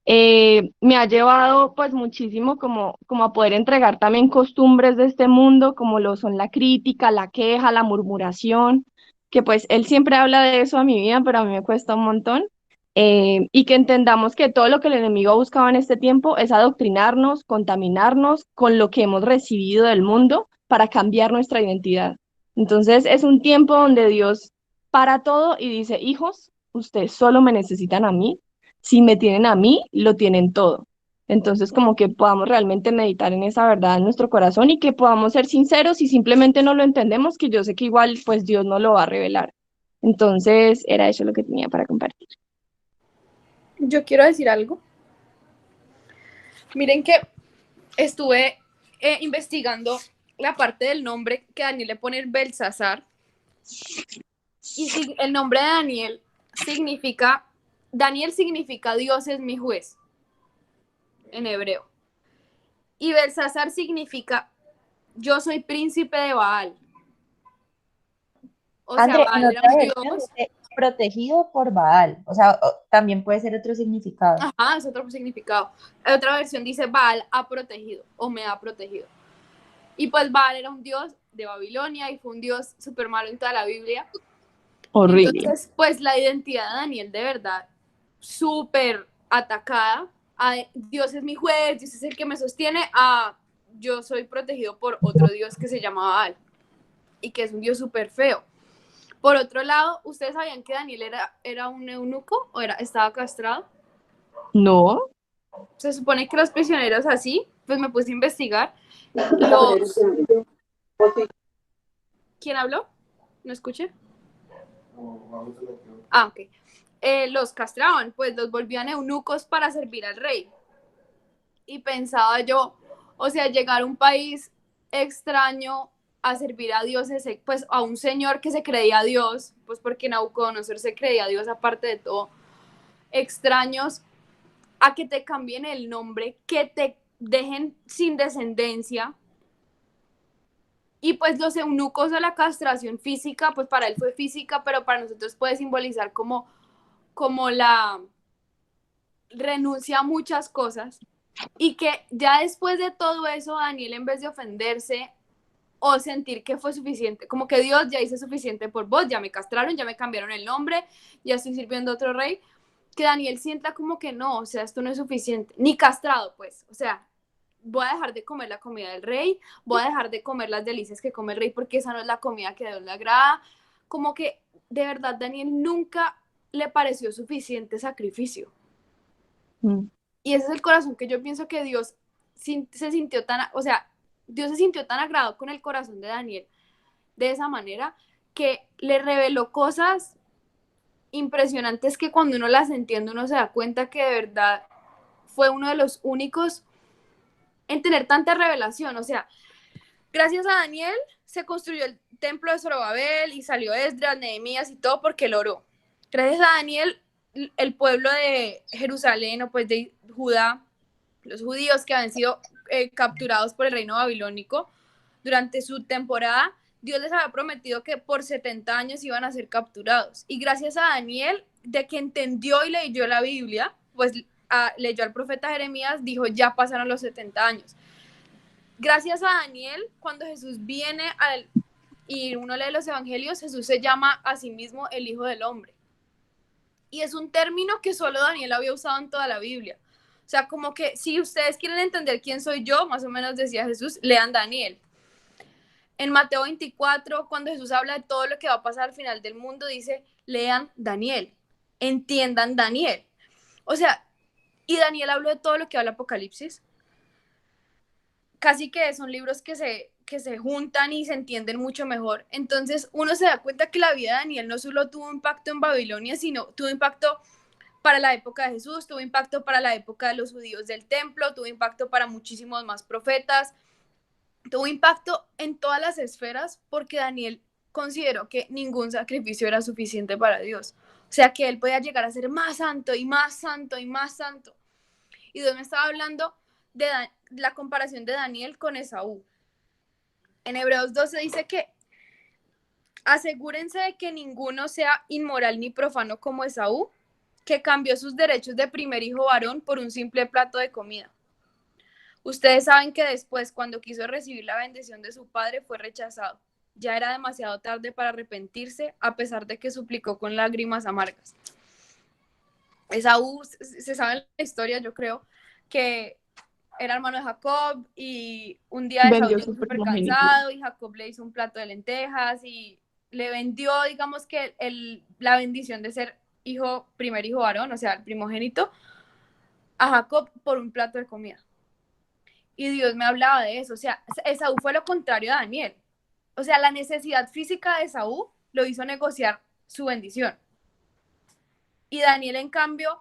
Me ha llevado pues muchísimo como a poder entregar también costumbres de este mundo, como lo son la crítica, la queja, la murmuración, que pues él siempre habla de eso a mi vida, pero a mí me cuesta un montón. Y que entendamos que todo lo que el enemigo ha buscado en este tiempo es adoctrinarnos, contaminarnos con lo que hemos recibido del mundo para cambiar nuestra identidad. Entonces es un tiempo donde Dios para todo y dice, hijos, ustedes solo me necesitan a mí, si me tienen a mí, lo tienen todo. Entonces, como que podamos realmente meditar en esa verdad en nuestro corazón y que podamos ser sinceros y simplemente no lo entendemos, que yo sé que igual pues Dios no lo va a revelar. Entonces, era eso lo que tenía para compartir. Yo quiero decir algo. Miren que estuve investigando la parte del nombre que Daniel le pone Belsasar. Y el nombre de Daniel significa Dios es mi juez en hebreo. Y Belsasar significa yo soy príncipe de Baal. O André, sea, en Baal era otra un versión dios. dice protegido por Baal. O sea, también puede ser otro significado. Ajá, es otro significado. Otra versión dice Baal ha protegido o me ha protegido. Y pues Baal era un dios de Babilonia y fue un dios súper malo en toda la Biblia. Horrible. Entonces, pues la identidad de Daniel de verdad súper atacada. Dios es mi juez, Dios es el que me sostiene. Yo soy protegido por otro dios que se llama Baal y que es un dios súper feo. Por otro lado, ¿ustedes sabían que Daniel era un eunuco o estaba castrado? No, Se supone que los prisioneros así, pues me puse a investigar. Los... ¿Quién habló? ¿No escuché? Ok. Los castraban, pues los volvían eunucos para servir al rey. Y pensaba yo, o sea, llegar a un país extraño a servir a dioses, pues a un señor que se creía Dios, pues porque Nabucodonosor se creía Dios aparte de todo, extraños, a que te cambien el nombre, que te dejen sin descendencia. Y pues los eunucos de la castración física, pues para él fue física, pero para nosotros puede simbolizar como la renuncia a muchas cosas. Y que ya después de todo eso, Daniel, en vez de ofenderse o sentir que fue suficiente, como que Dios ya hizo suficiente por vos, ya me castraron, ya me cambiaron el nombre, ya estoy sirviendo a otro rey, que Daniel sienta como que no, o sea, esto no es suficiente, ni castrado, pues, o sea, voy a dejar de comer la comida del rey, voy a dejar de comer las delicias que come el rey porque esa no es la comida que a Dios le agrada, como que de verdad Daniel nunca le pareció suficiente sacrificio. Y ese es el corazón que yo pienso que Dios se sintió tan, o sea, Dios se sintió tan agradado con el corazón de Daniel de esa manera que le reveló cosas impresionantes que cuando uno las entiende uno se da cuenta que de verdad fue uno de los únicos en tener tanta revelación. O sea, gracias a Daniel se construyó el templo de Zorobabel y salió Esdras, Nehemías y todo porque él oró. Gracias a Daniel el pueblo de Jerusalén o pues de Judá, los judíos que habían sido capturados por el reino babilónico durante su temporada, Dios les había prometido que por 70 años iban a ser capturados. Y gracias a Daniel, de que entendió y leyó la Biblia, pues leyó al profeta Jeremías, dijo, ya pasaron los 70 años. Gracias a Daniel, cuando Jesús viene y uno lee los evangelios, Jesús se llama a sí mismo el Hijo del Hombre. Y es un término que solo Daniel había usado en toda la Biblia. O sea, como que si ustedes quieren entender quién soy yo, más o menos decía Jesús, lean Daniel. En Mateo 24, cuando Jesús habla de todo lo que va a pasar al final del mundo, dice, lean Daniel, entiendan Daniel. O sea, y Daniel habló de todo lo que habla Apocalipsis. Casi que son libros que se juntan y se entienden mucho mejor. Entonces uno se da cuenta que la vida de Daniel no solo tuvo impacto en Babilonia, sino tuvo impacto para la época de Jesús, tuvo impacto para la época de los judíos del templo, tuvo impacto para muchísimos más profetas, tuvo impacto en todas las esferas porque Daniel consideró que ningún sacrificio era suficiente para Dios. O sea, que él podía llegar a ser más santo y más santo y más santo. Y Dios me estaba hablando de la comparación de Daniel con Esaú. En Hebreos 12 dice que asegúrense de que ninguno sea inmoral ni profano como Esaú, que cambió sus derechos de primer hijo varón por un simple plato de comida. Ustedes saben que después, cuando quiso recibir la bendición de su padre, fue rechazado. Ya era demasiado tarde para arrepentirse, a pesar de que suplicó con lágrimas amargas. Esaú, se sabe la historia, yo creo, que era hermano de Jacob y un día Esaú vendió llegó su súper primogénito. cansado y Jacob le hizo un plato de lentejas y le vendió, digamos que la bendición de ser primer hijo varón, o sea, el primogénito, a Jacob por un plato de comida. Y Dios me hablaba de eso, o sea, Esaú fue lo contrario a Daniel. O sea, la necesidad física de Esaú lo hizo negociar su bendición. Y Daniel, en cambio,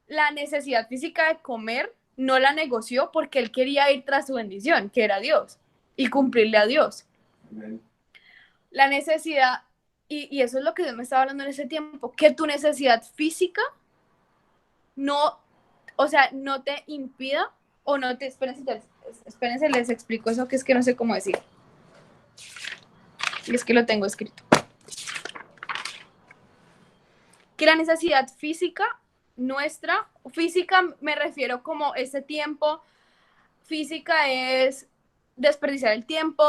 la necesidad física de comer no la negoció porque él quería ir tras su bendición, que era Dios, y cumplirle a Dios. Amen. La necesidad, y eso es lo que Dios me estaba hablando en ese tiempo, que tu necesidad física no, o sea, no te impida o no te, espérense, les explico eso que es que no sé cómo decir. Y es que lo tengo escrito. Que la necesidad física nuestra, física me refiero como ese tiempo, física es desperdiciar el tiempo,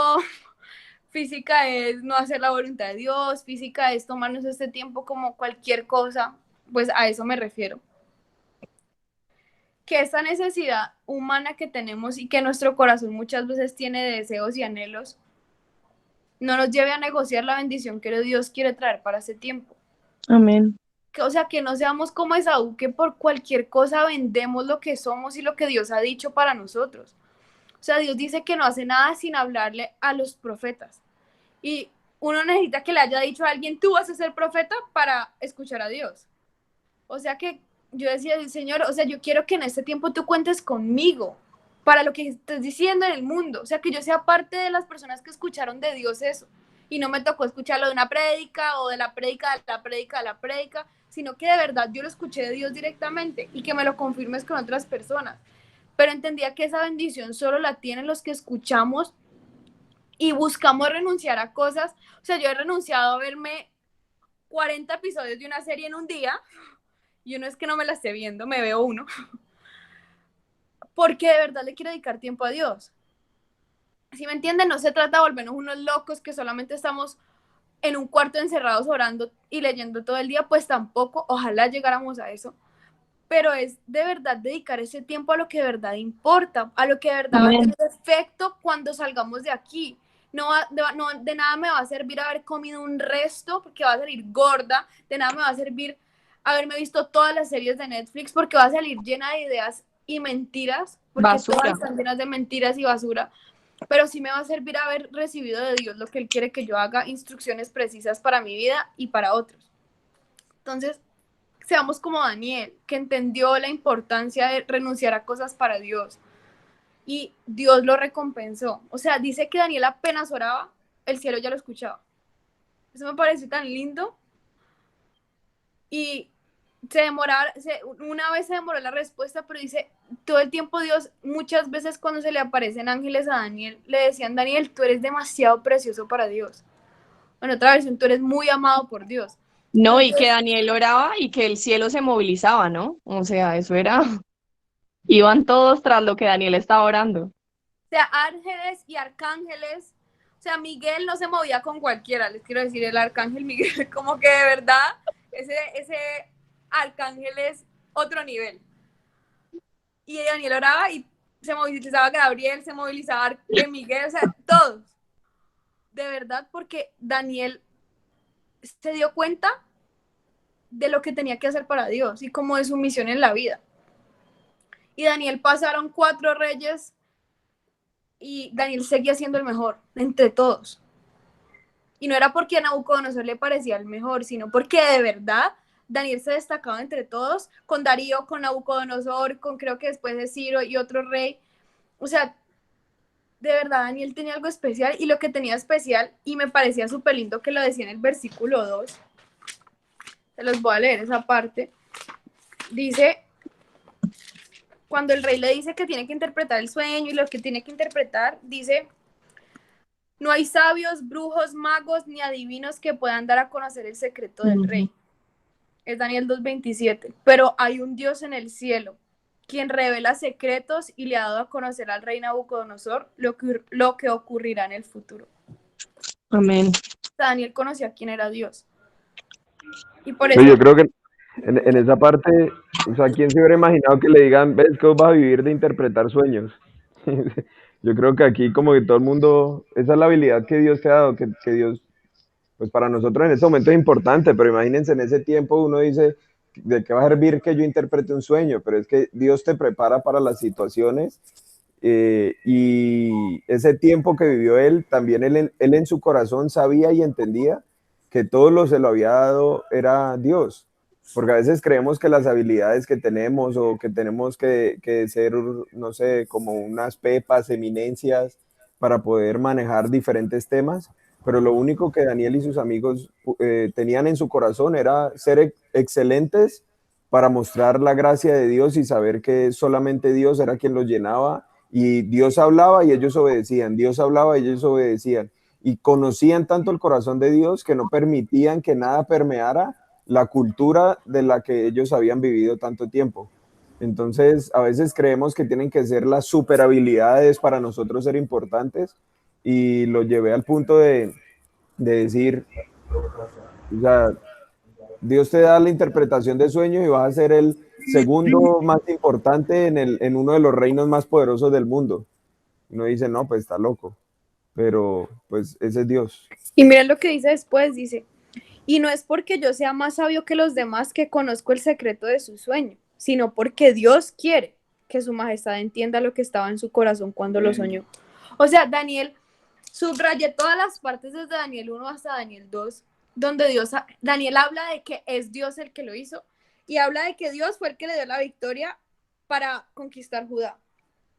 física es no hacer la voluntad de Dios, física es tomarnos este tiempo como cualquier cosa, pues a eso me refiero. Que esta necesidad humana que tenemos y que nuestro corazón muchas veces tiene de deseos y anhelos, no nos lleve a negociar la bendición que Dios quiere traer para ese tiempo. Amén. O sea, que no seamos como Esaú, que por cualquier cosa vendemos lo que somos y lo que Dios ha dicho para nosotros. O sea, Dios dice que no hace nada sin hablarle a los profetas. Y uno necesita que le haya dicho a alguien, tú vas a ser profeta para escuchar a Dios. O sea que yo decía, Señor, o sea, yo quiero que en este tiempo tú cuentes conmigo para lo que estés diciendo en el mundo. O sea, que yo sea parte de las personas que escucharon de Dios eso. Y no me tocó escucharlo de una prédica o de la prédica, de la prédica, de la prédica, sino que de verdad yo lo escuché de Dios directamente y que me lo confirmes con otras personas. Pero entendía que esa bendición solo la tienen los que escuchamos y buscamos renunciar a cosas. O sea, yo he renunciado a verme 40 episodios de una serie en un día, y uno es que no me la esté viendo, me veo uno, porque de verdad le quiero dedicar tiempo a Dios. ¿Sí me entienden? No se trata de volvernos unos locos que solamente estamos en un cuarto encerrados orando y leyendo todo el día, pues tampoco, ojalá llegáramos a eso, pero es de verdad dedicar ese tiempo a lo que de verdad importa, a lo que de verdad va a tener efecto cuando salgamos de aquí. No, de nada me va a servir haber comido un resto porque va a salir gorda, de nada me va a servir haberme visto todas las series de Netflix porque va a salir llena de ideas y mentiras, porque Basura. todas están llenas de mentiras y basura, pero sí me va a servir haber recibido de Dios lo que Él quiere que yo haga, instrucciones precisas para mi vida y para otros. Entonces, seamos como Daniel, que entendió la importancia de renunciar a cosas para Dios. Y Dios lo recompensó. O sea, dice que Daniel apenas oraba, el cielo ya lo escuchaba. Eso me pareció tan lindo. Y una vez se demoró la respuesta, pero dice, todo el tiempo Dios, muchas veces cuando se le aparecen ángeles a Daniel, le decían, Daniel, tú eres demasiado precioso para Dios. En otra versión, tú eres muy amado por Dios. No, y Entonces, que Daniel oraba y que el cielo se movilizaba, ¿no? O sea, eso era, iban todos tras lo que Daniel estaba orando. O sea, ángeles y arcángeles. O sea, Miguel no se movía con cualquiera, les quiero decir, el arcángel Miguel, como que de verdad, ese arcángel es otro nivel. Y Daniel oraba y se movilizaba Gabriel, se movilizaba Miguel, o sea, todos. De verdad, porque Daniel se dio cuenta de lo que tenía que hacer para Dios y como de su misión en la vida. Y Daniel pasaron 4 reyes y Daniel seguía siendo el mejor entre todos. Y no era porque a Nabucodonosor le parecía el mejor, sino porque de verdad Daniel se destacaba entre todos, con Darío, con Nabucodonosor, con creo que después de Ciro y otro rey. O sea, de verdad Daniel tenía algo especial, y lo que tenía especial, y me parecía súper lindo que lo decía en el versículo 2, se los voy a leer esa parte, dice, cuando el rey le dice que tiene que interpretar el sueño y lo que tiene que interpretar, dice, no hay sabios, brujos, magos ni adivinos que puedan dar a conocer el secreto del rey. Es Daniel 2:27. Pero hay un Dios en el cielo, quien revela secretos y le ha dado a conocer al rey Nabucodonosor lo que ocurrirá en el futuro. Amén. Daniel conocía quién era Dios. Y por eso... Yo creo que en esa parte, o sea, ¿quién se hubiera imaginado que le digan, ves que vos vas a vivir de interpretar sueños? Yo creo que aquí como que todo el mundo, esa es la habilidad que Dios te ha dado, que Dios, pues para nosotros en ese momento es importante, pero imagínense en ese tiempo uno dice, ¿de qué va a servir que yo interprete un sueño? Pero es que Dios te prepara para las situaciones, y ese tiempo que vivió él, también él en su corazón sabía y entendía que todo lo se lo había dado era Dios. Porque a veces creemos que las habilidades que tenemos o que tenemos que ser, no sé, como unas pepas, eminencias para poder manejar diferentes temas, pero lo único que Daniel y sus amigos tenían en su corazón era ser excelentes para mostrar la gracia de Dios y saber que solamente Dios era quien los llenaba, y Dios hablaba y ellos obedecían, Dios hablaba y ellos obedecían. y conocían tanto el corazón de Dios que no permitían que nada permeara la cultura de la que ellos habían vivido tanto tiempo. Entonces, a veces creemos que tienen que ser las super habilidades para nosotros ser importantes, y lo llevé al punto de decir, o sea, Dios te da la interpretación de sueños y vas a ser el segundo más importante en uno de los reinos más poderosos del mundo. Uno dice, no, pues está loco, pero pues ese es Dios. Y miren lo que dice después, dice, y no es porque yo sea más sabio que los demás que conozco el secreto de su sueño, sino porque Dios quiere que su majestad entienda lo que estaba en su corazón cuando lo soñó. O sea, Daniel, subrayé todas las partes desde Daniel 1 hasta Daniel 2, donde Daniel habla de que es Dios el que lo hizo, y habla de que Dios fue el que le dio la victoria para conquistar Judá.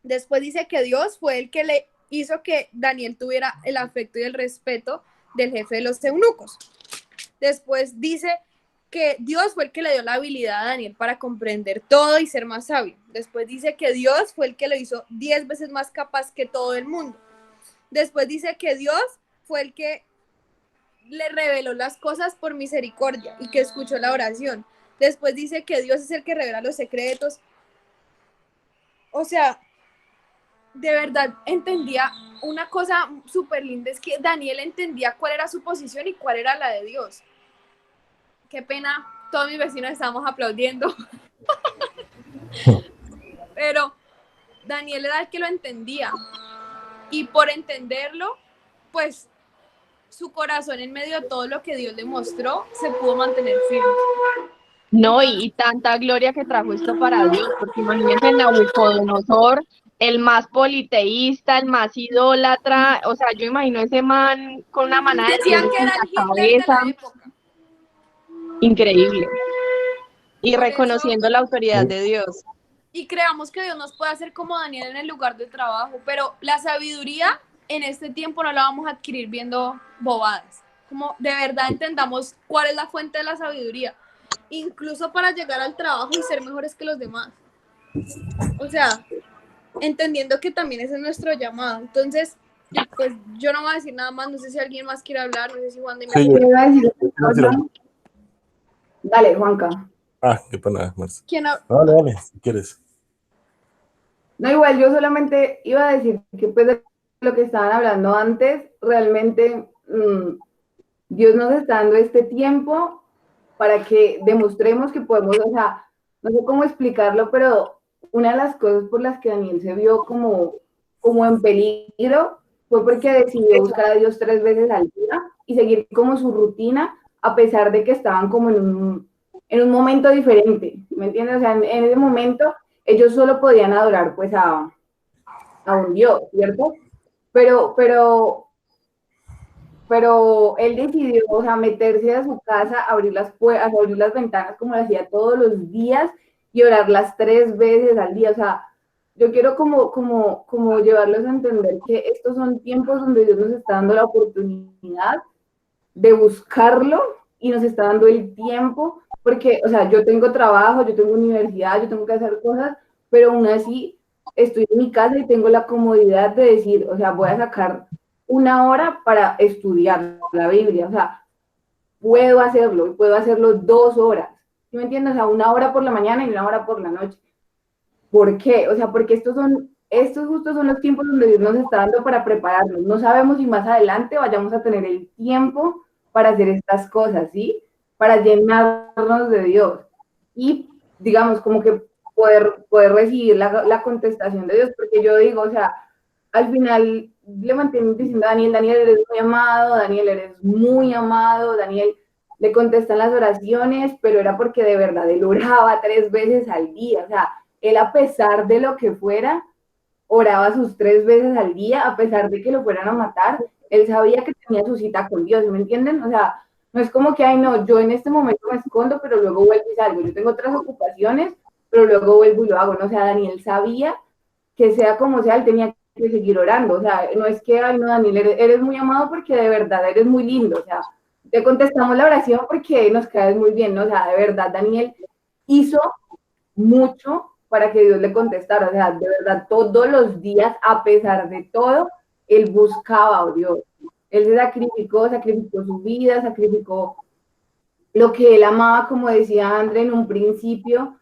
Después dice que Dios fue el que le hizo que Daniel tuviera el afecto y el respeto del jefe de los eunucos. Después dice que Dios fue el que le dio la habilidad a Daniel para comprender todo y ser más sabio. Después dice que Dios fue el que lo hizo 10 veces más capaz que todo el mundo. Después dice que Dios fue el que le reveló las cosas por misericordia y que escuchó la oración. Después dice que Dios es el que revela los secretos. O sea, de verdad entendía una cosa súper linda, es que Daniel entendía cuál era su posición y cuál era la de Dios. Qué pena, todos mis vecinos estábamos aplaudiendo. Pero Daniel era el que lo entendía. Y por entenderlo, pues su corazón en medio de todo lo que Dios le mostró, se pudo mantener firme. No, y tanta gloria que trajo esto para Dios, porque imagínense Nabucodonosor, el más politeísta, el más idólatra, o sea, yo imagino ese man con una manada de Decían dioses que en era el la Hitler de cabeza, la época. increíble. Y Por reconociendo eso, la autoridad de Dios. y creamos que Dios nos puede hacer como Daniel en el lugar de trabajo, pero la sabiduría en este tiempo no la vamos a adquirir viendo bobadas. Como de verdad entendamos cuál es la fuente de la sabiduría, incluso para llegar al trabajo y ser mejores que los demás. O sea, entendiendo que también ese es nuestro llamado. Entonces, pues yo no voy a decir nada más, no sé si alguien más quiere hablar, no sé si Juan de Sí, Yo iba a decir una quiero decir cosa. algo. Dale, Juanca. Qué pena, Marce. ¿Quién Dale, dale, si quieres. No, igual yo solamente iba a decir que pues de lo que estaban hablando antes, realmente Dios nos está dando este tiempo para que demostremos que podemos, o sea, no sé cómo explicarlo, pero una de las cosas por las que Daniel se vio como en peligro fue porque decidió buscar a Dios 3 veces al día y seguir como su rutina, a pesar de que estaban como en un momento diferente, ¿me entiendes? O sea, en ese momento ellos solo podían adorar pues a un Dios, ¿cierto? Pero él decidió, o sea, meterse a su casa, abrir las puertas, abrir las ventanas como lo hacía todos los días y orar las 3 veces al día. O sea, yo quiero como llevarlos a entender que estos son tiempos donde Dios nos está dando la oportunidad de buscarlo y nos está dando el tiempo, porque, o sea, yo tengo trabajo, yo tengo universidad, yo tengo que hacer cosas, pero aún así estoy en mi casa y tengo la comodidad de decir, o sea, voy a sacar 1 hora para estudiar la Biblia, o sea, puedo hacerlo, y puedo hacerlo 2 horas, ¿sí me entiendes? O sea, 1 hora por la mañana y 1 hora por la noche. ¿Por qué? O sea, porque estos justos son los tiempos donde Dios nos está dando para prepararnos. No sabemos si más adelante vayamos a tener el tiempo para hacer estas cosas, ¿sí? Para llenarnos de Dios. Y, digamos, como que poder recibir la contestación de Dios, porque yo digo, o sea, al final le mantienen diciendo a Daniel, Daniel, eres muy amado, Daniel, eres muy amado, Daniel, le contestan las oraciones, pero era porque de verdad él oraba 3 veces al día, o sea, él a pesar de lo que fuera, oraba sus 3 veces al día, a pesar de que lo fueran a matar, él sabía que tenía su cita con Dios, ¿me entienden? O sea, no es como que, ay, no, yo en este momento me escondo, pero luego vuelvo y salgo, yo tengo otras ocupaciones, pero luego vuelvo y lo hago, ¿no? O sea, Daniel sabía que sea como sea, él tenía que seguir orando, o sea, no es que, ay, no, Daniel, eres muy amado porque de verdad eres muy lindo, o sea, te contestamos la oración porque nos caes muy bien, ¿no? O sea, de verdad, Daniel hizo mucho para que Dios le contestara, o sea, de verdad, todos los días, a pesar de todo, él buscaba a Dios. Él se sacrificó, sacrificó su vida, sacrificó lo que él amaba, como decía André en un principio,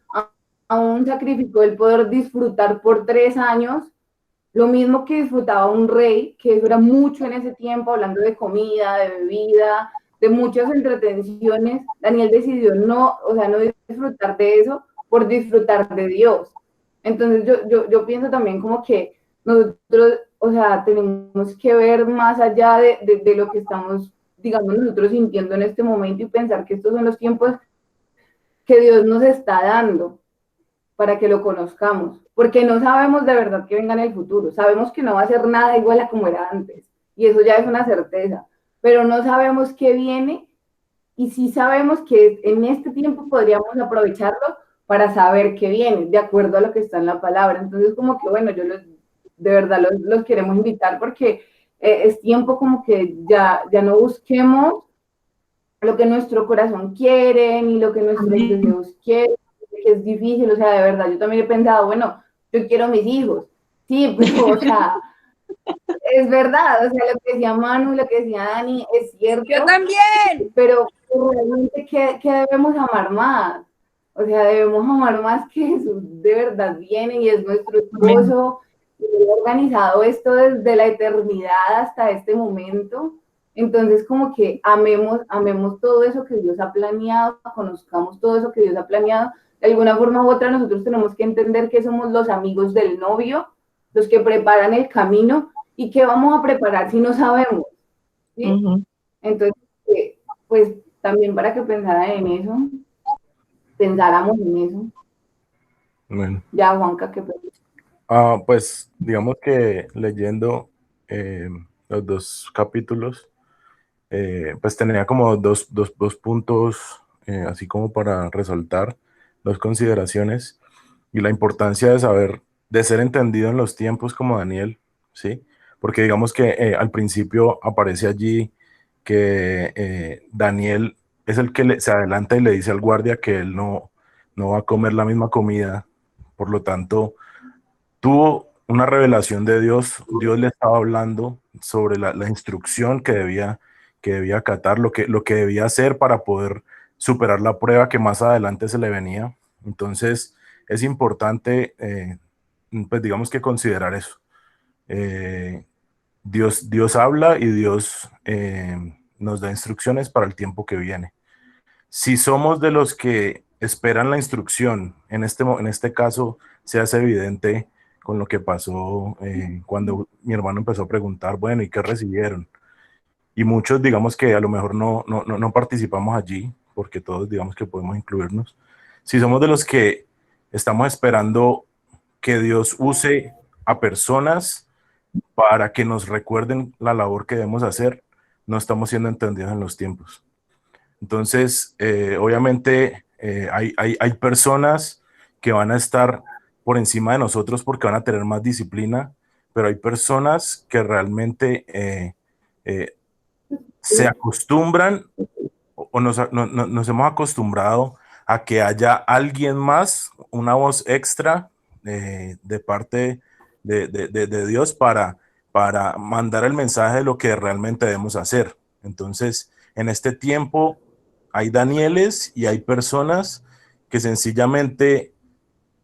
aún sacrificó el poder disfrutar por 3 años lo mismo que disfrutaba un rey, que eso era mucho en ese tiempo, hablando de comida, de bebida, de muchas entretenciones. Daniel decidió no, o sea, no disfrutar de eso por disfrutar de Dios. Entonces yo pienso también como que nosotros, o sea, tenemos que ver más allá de lo que estamos, digamos, nosotros sintiendo en este momento y pensar que estos son los tiempos que Dios nos está dando para que lo conozcamos, porque no sabemos de verdad que venga en el futuro, sabemos que no va a ser nada igual a como era antes, y eso ya es una certeza, pero no sabemos qué viene, y sí sabemos que en este tiempo podríamos aprovecharlo para saber qué viene, de acuerdo a lo que está en la palabra. Entonces, como que bueno, de verdad los queremos invitar porque es tiempo como que ya no busquemos lo que nuestro corazón quiere, ni lo que nuestros deseos quieren, que es difícil, o sea, de verdad, yo también he pensado, bueno, yo quiero mis hijos, sí, pero, o sea, es verdad, o sea, lo que decía Manu, lo que decía Dani, es cierto. Yo también. Pero realmente, ¿qué debemos amar más? O sea, debemos amar más que Jesús de verdad viene y es nuestro esposo, y ha organizado esto desde la eternidad hasta este momento. Entonces, como que amemos todo eso que Dios ha planeado, conozcamos todo eso que Dios ha planeado. De alguna forma u otra, nosotros tenemos que entender que somos los amigos del novio, los que preparan el camino, y qué vamos a preparar si no sabemos, ¿sí? Entonces, pues también para que pensaran en eso, pensáramos en eso. Bueno. Ya, Juanca, ¿qué pues digamos que leyendo los dos capítulos, pues tenía como dos puntos, así como para resaltar, dos consideraciones, y la importancia de saber, de ser entendido en los tiempos como Daniel, ¿sí? Porque digamos que al principio aparece allí que Daniel es el que se adelanta y le dice al guardia que él no va a comer la misma comida, por lo tanto, tuvo una revelación de Dios. Dios le estaba hablando sobre la instrucción que debía acatar, lo que debía hacer para poder superar la prueba que más adelante se le venía. Entonces, es importante, pues digamos que considerar eso. Dios habla y Dios nos da instrucciones para el tiempo que viene. Si somos de los que esperan la instrucción, en este caso se hace evidente con lo que pasó cuando mi hermano empezó a preguntar, bueno, ¿y qué recibieron? Y muchos, digamos que a lo mejor no participamos allí, porque todos, digamos que podemos incluirnos. Si somos de los que estamos esperando que Dios use a personas para que nos recuerden la labor que debemos hacer, no estamos siendo entendidos en los tiempos. Entonces, obviamente, hay personas que van a estar por encima de nosotros porque van a tener más disciplina, pero hay personas que realmente se acostumbran o nos hemos acostumbrado a que haya alguien más, una voz extra de parte de Dios para mandar el mensaje de lo que realmente debemos hacer. Entonces, en este tiempo hay Danieles y hay personas que sencillamente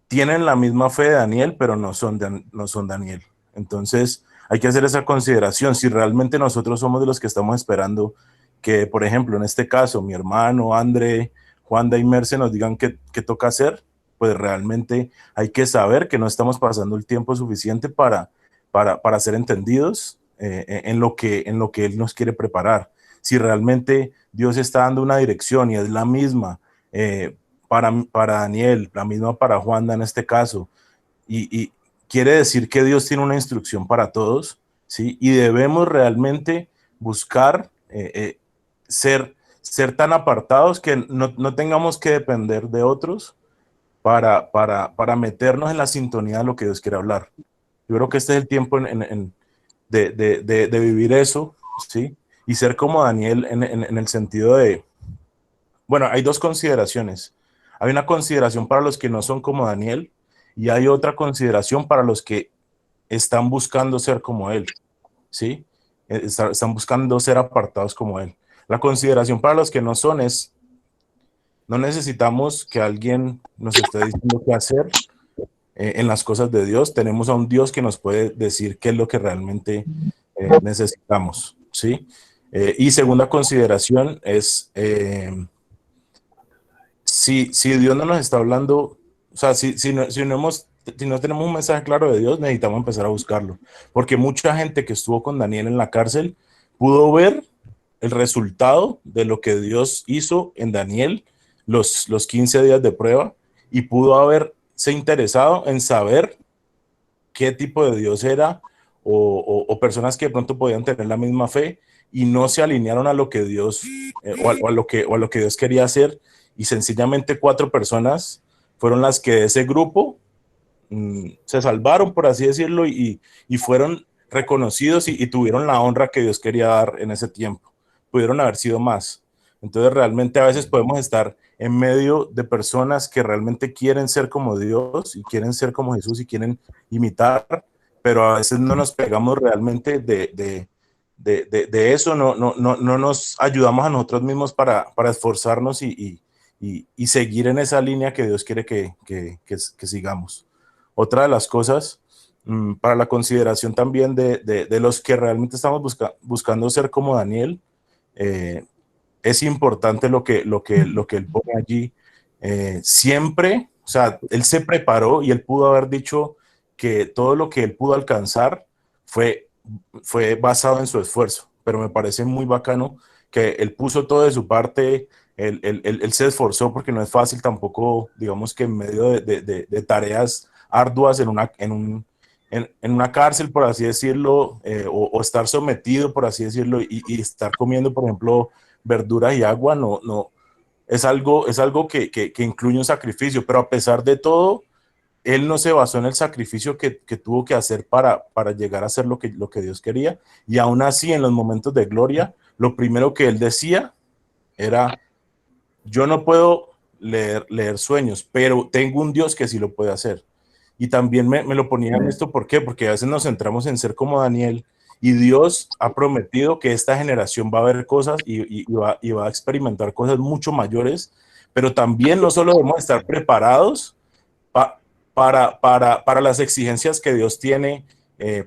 tienen la misma fe de Daniel, pero no son Daniel. Entonces, hay que hacer esa consideración. Si realmente nosotros somos de los que estamos esperando que, por ejemplo, en este caso, mi hermano, André, Juanda y Merce nos digan qué toca hacer, pues realmente hay que saber que no estamos pasando el tiempo suficiente para ser entendidos en lo que Él nos quiere preparar. Si realmente Dios está dando una dirección y es la misma para Daniel, la misma para Juanda en este caso, y quiere decir que Dios tiene una instrucción para todos, ¿sí? Y debemos realmente buscar ser tan apartados que no tengamos que depender de otros para meternos en la sintonía de lo que Dios quiere hablar. Yo creo que este es el tiempo de vivir eso, ¿sí? Y ser como Daniel en el sentido de, bueno, hay dos consideraciones. Hay una consideración para los que no son como Daniel y hay otra consideración para los que están buscando ser como él, ¿sí? están buscando ser apartados como Él. La consideración para los que no son es, no necesitamos que alguien nos esté diciendo qué hacer en las cosas de Dios. Tenemos a un Dios que nos puede decir qué es lo que realmente necesitamos, ¿sí? Y segunda consideración es, si Dios no nos está hablando, o sea, si no tenemos un mensaje claro de Dios, necesitamos empezar a buscarlo. Porque mucha gente que estuvo con Daniel en la cárcel pudo ver el resultado de lo que Dios hizo en Daniel, los 15 días de prueba, y pudo haberse interesado en saber qué tipo de Dios era, o personas que de pronto podían tener la misma fe y no se alinearon a lo que Dios, o a lo que Dios quería hacer, y sencillamente 4 personas fueron las que de ese grupo se salvaron, por así decirlo, y fueron reconocidos y tuvieron la honra que Dios quería dar en ese tiempo. Pudieron haber sido más. Entonces realmente a veces podemos estar en medio de personas que realmente quieren ser como Dios y quieren ser como Jesús y quieren imitar, pero a veces no nos pegamos realmente de eso, no nos ayudamos a nosotros mismos para esforzarnos y seguir en esa línea que Dios quiere que sigamos. Otra de las cosas, para la consideración también de los que realmente estamos buscando ser como Daniel, es importante lo que él pone allí. Siempre, o sea, él se preparó y él pudo haber dicho que todo lo que él pudo alcanzar fue basado en su esfuerzo, pero me parece muy bacano que él puso todo de su parte. Él se esforzó, porque no es fácil tampoco, digamos que en medio de tareas arduas en una cárcel, por así decirlo, o estar sometido, por así decirlo, y estar comiendo, por ejemplo, verduras y agua, es algo que incluye un sacrificio, pero a pesar de todo, él no se basó en el sacrificio que tuvo que hacer para llegar a hacer lo que Dios quería, y aún así, en los momentos de gloria, lo primero que él decía era: yo no puedo leer sueños, pero tengo un Dios que sí lo puede hacer. Y también me lo ponía en esto, ¿por qué? Porque a veces nos centramos en ser como Daniel, y Dios ha prometido que esta generación va a ver cosas y va a experimentar cosas mucho mayores, pero también no solo debemos estar preparados para las exigencias que Dios tiene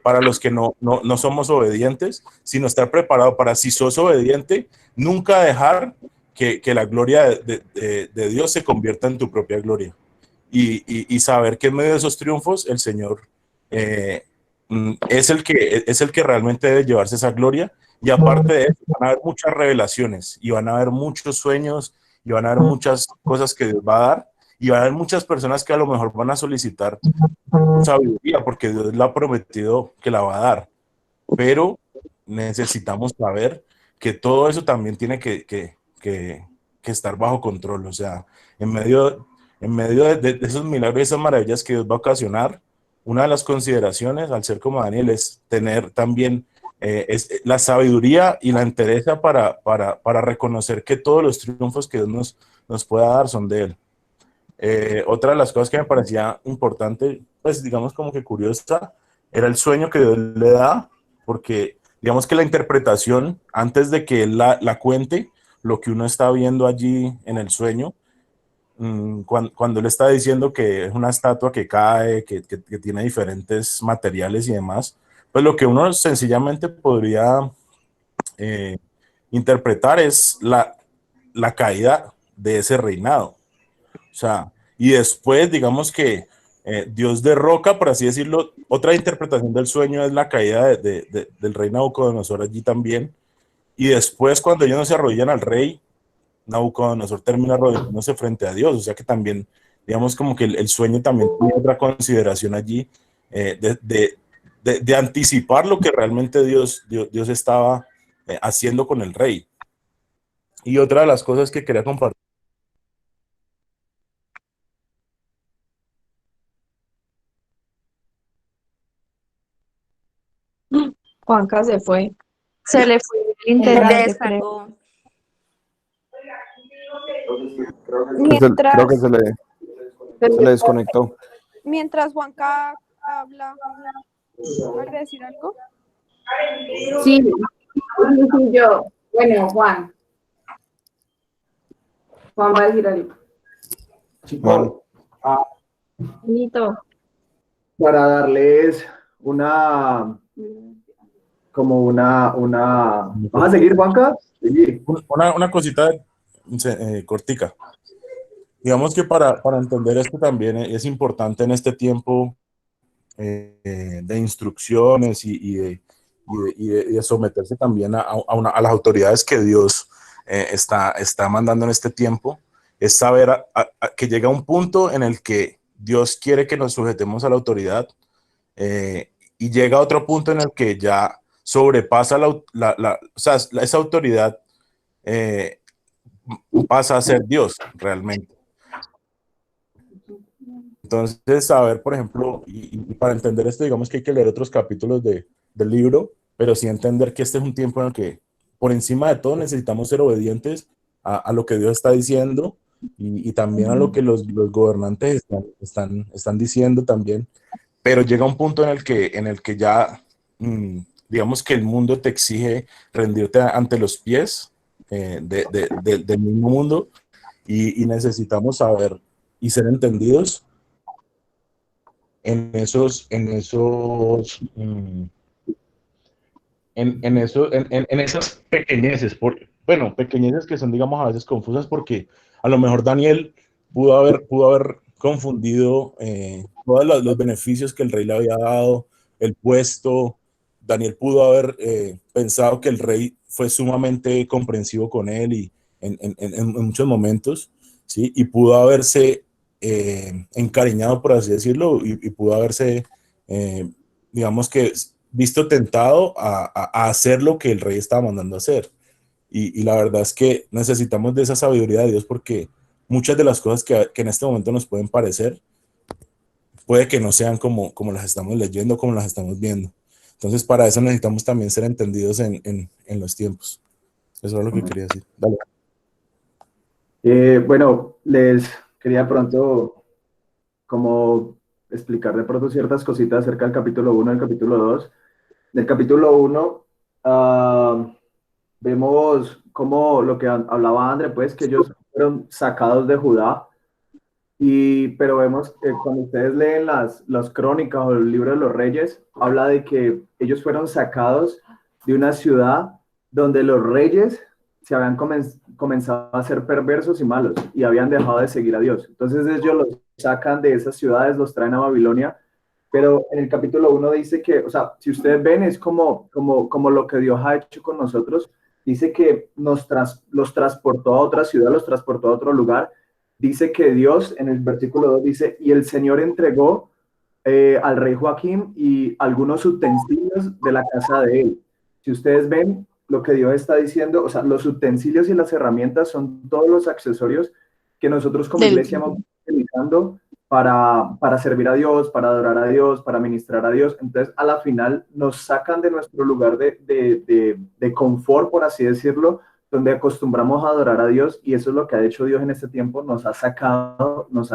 para los que no somos obedientes, sino estar preparado para, si sos obediente, nunca dejar que la gloria de Dios se convierta en tu propia gloria. Y saber que en medio de esos triunfos el Señor es el que realmente debe llevarse esa gloria. Y aparte de eso, van a haber muchas revelaciones, y van a haber muchos sueños, y van a haber muchas cosas que Dios va a dar, y van a haber muchas personas que a lo mejor van a solicitar sabiduría, porque Dios le ha prometido que la va a dar. Pero necesitamos saber que todo eso también tiene que estar bajo control. O sea, en medio de esos milagros y esas maravillas que Dios va a ocasionar, una de las consideraciones al ser como Daniel es tener también la sabiduría y la entereza para reconocer que todos los triunfos que Dios nos pueda dar son de Él. Otra de las cosas que me parecía importante, pues digamos como que curiosa, era el sueño que Dios le da, porque digamos que la interpretación, antes de que Él la cuente, lo que uno está viendo allí en el sueño, cuando Él está diciendo que es una estatua que cae, que tiene diferentes materiales y demás, pues lo que uno sencillamente podría interpretar es la caída de ese reinado. O sea, y después, digamos que Dios derroca, por así decirlo. Otra interpretación del sueño es la caída del rey Nabucodonosor allí también. Y después, cuando ellos no se arrodillan al rey, Nabucodonosor termina arrodillándose frente a Dios. O sea que también, digamos, como que el sueño también tiene otra consideración allí, de anticipar lo que realmente Dios estaba haciendo con el rey. Y otra de las cosas que quería compartir. Juanca se fue. Se le fue el internet, yo creo. Descargó. Creo que se le desconectó. Mientras Juanca habla, ¿quiere decir algo? Sí, Y yo, bueno, Juan va a decir algo. Chicos, Bonito. para darles una, como una... ¿Vas a seguir, Juanca? Seguir. Una cosita cortica. Digamos que para entender esto también es importante en este tiempo de instrucciones y de someterse también a las autoridades que Dios está mandando en este tiempo, es saber que llega un punto en el que Dios quiere que nos sujetemos a la autoridad y llega a otro punto en el que ya sobrepasa o sea, esa autoridad pasa a ser Dios realmente. Entonces, saber, por ejemplo, y para entender esto, digamos que hay que leer otros capítulos del libro, pero sí entender que este es un tiempo en el que, por encima de todo, necesitamos ser obedientes a lo que Dios está diciendo y también a lo que los gobernantes están diciendo también. Pero llega un punto en el que ya, digamos que el mundo te exige rendirte ante los pies del mismo mundo y necesitamos saber y ser entendidos en esas pequeñeces, bueno, pequeñeces que son, digamos, a veces confusas porque a lo mejor Daniel pudo haber confundido todos los beneficios que el rey le había dado, el puesto. Daniel pudo haber pensado que el rey fue sumamente comprensivo con él y en muchos momentos, ¿sí? Y pudo haberse encariñado, por así decirlo, y pudo haberse, digamos que, visto tentado a hacer lo que el rey estaba mandando a hacer. Y la verdad es que necesitamos de esa sabiduría de Dios porque muchas de las cosas que en este momento nos pueden parecer, puede que no sean como las estamos leyendo, como las estamos viendo. Entonces, para eso necesitamos también ser entendidos en los tiempos. Eso es lo que quería decir. Dale. Bueno, les quería pronto como explicar de pronto ciertas cositas acerca del capítulo 1 y del capítulo 2. Del capítulo 1 vemos como lo que hablaba André, pues que ellos fueron sacados de Judá, pero vemos que cuando ustedes leen las crónicas o el libro de los reyes, habla de que ellos fueron sacados de una ciudad donde los reyes se habían comenzado a ser perversos y malos y habían dejado de seguir a Dios. Entonces ellos los sacan de esas ciudades, los traen a Babilonia, pero en el capítulo 1 dice que, o sea, si ustedes ven, es como lo que Dios ha hecho con nosotros. Dice que los transportó a otra ciudad, los transportó a otro lugar. Dice que Dios, en el versículo 2 dice, y el Señor entregó al rey Joaquín y algunos utensilios de la casa de él. Si ustedes ven lo que Dios está diciendo, o sea, los utensilios y las herramientas son todos los accesorios que nosotros como iglesia vamos utilizando para servir a Dios, para adorar a Dios, para ministrar a Dios. Entonces, a la final nos sacan de nuestro lugar de confort, por así decirlo, donde acostumbramos a adorar a Dios, y eso es lo que ha hecho Dios en este tiempo, nos ha sacado, nos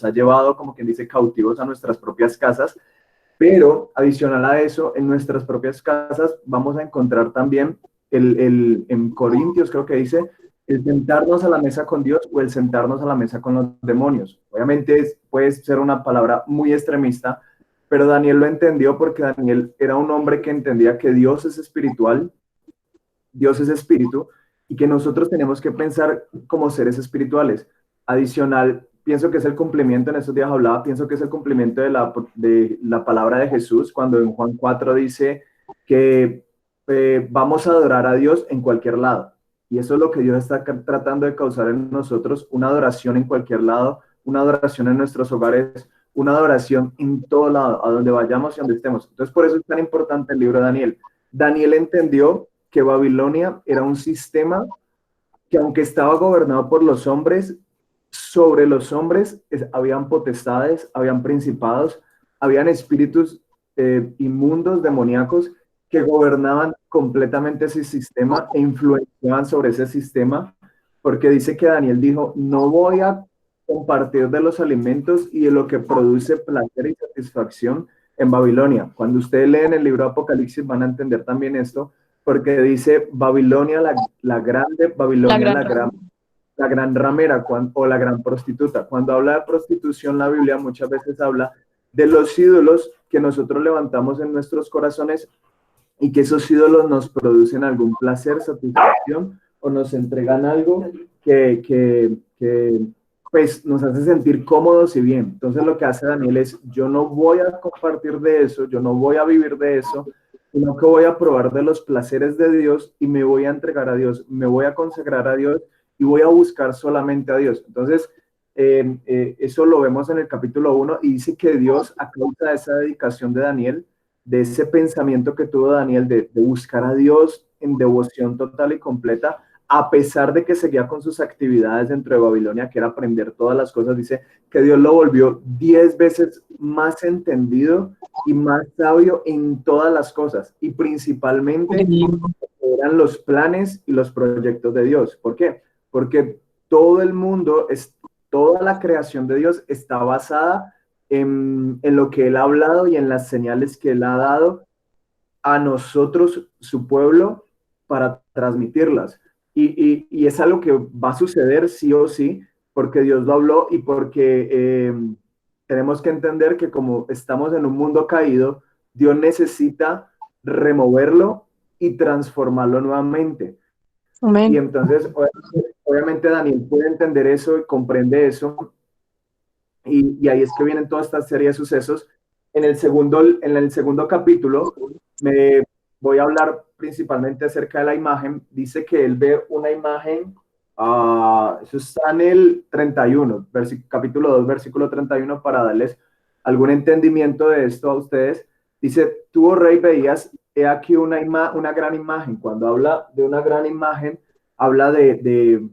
ha llevado, como quien dice, cautivos a nuestras propias casas, pero adicional a eso, en nuestras propias casas vamos a encontrar también, en Corintios creo que dice, el sentarnos a la mesa con Dios o el sentarnos a la mesa con los demonios. Obviamente puede ser una palabra muy extremista, pero Daniel lo entendió porque Daniel era un hombre que entendía que Dios es espiritual, Dios es espíritu, y que nosotros tenemos que pensar como seres espirituales. Adicional, pienso que es el cumplimiento, en estos días hablaba, pienso que es el cumplimiento de la palabra de Jesús, cuando en Juan 4 dice que vamos a adorar a Dios en cualquier lado. Y eso es lo que Dios está tratando de causar en nosotros, una adoración en cualquier lado, una adoración en nuestros hogares, una adoración en todo lado, a donde vayamos y donde estemos. Entonces, por eso es tan importante el libro de Daniel. Daniel entendió que Babilonia era un sistema que, aunque estaba gobernado por los hombres, sobre los hombres habían potestades, habían principados, habían espíritus inmundos, demoníacos, que gobernaban completamente ese sistema e influenciaban sobre ese sistema, porque dice que Daniel dijo, no voy a compartir de los alimentos y de lo que produce placer y satisfacción en Babilonia. Cuando ustedes leen el libro de Apocalipsis van a entender también esto, porque dice Babilonia, la grande, Babilonia, la gran ramera o la gran prostituta. Cuando habla de prostitución, la Biblia muchas veces habla de los ídolos que nosotros levantamos en nuestros corazones y que esos ídolos nos producen algún placer, satisfacción o nos entregan algo que pues nos hace sentir cómodos y bien. Entonces lo que hace Daniel es, yo no voy a compartir de eso, yo no voy a vivir de eso, sino que voy a probar de los placeres de Dios y me voy a entregar a Dios, me voy a consagrar a Dios y voy a buscar solamente a Dios. Entonces, eso lo vemos en el capítulo 1 y dice que Dios, a causa de esa dedicación de Daniel, de ese pensamiento que tuvo Daniel de buscar a Dios en devoción total y completa, a pesar de que seguía con sus actividades dentro de Babilonia, que era aprender todas las cosas, dice que Dios lo volvió 10 veces más entendido y más sabio en todas las cosas, y principalmente eran los planes y los proyectos de Dios. ¿Por qué? Porque todo el mundo, toda la creación de Dios está basada en lo que Él ha hablado y en las señales que Él ha dado a nosotros, su pueblo, para transmitirlas. Y es algo que va a suceder sí o sí, porque Dios lo habló y porque tenemos que entender que como estamos en un mundo caído, Dios necesita removerlo y transformarlo nuevamente. Amén. Y entonces, obviamente Daniel puede entender eso y comprende eso. Y ahí es que vienen toda esta serie de sucesos. En el segundo capítulo me voy a hablar principalmente acerca de la imagen. Dice que él ve una imagen, eso está en el 31, capítulo 2, versículo 31, para darles algún entendimiento de esto a ustedes. Dice, tú, oh rey, veías, he aquí una gran imagen. Cuando habla de una gran imagen, habla de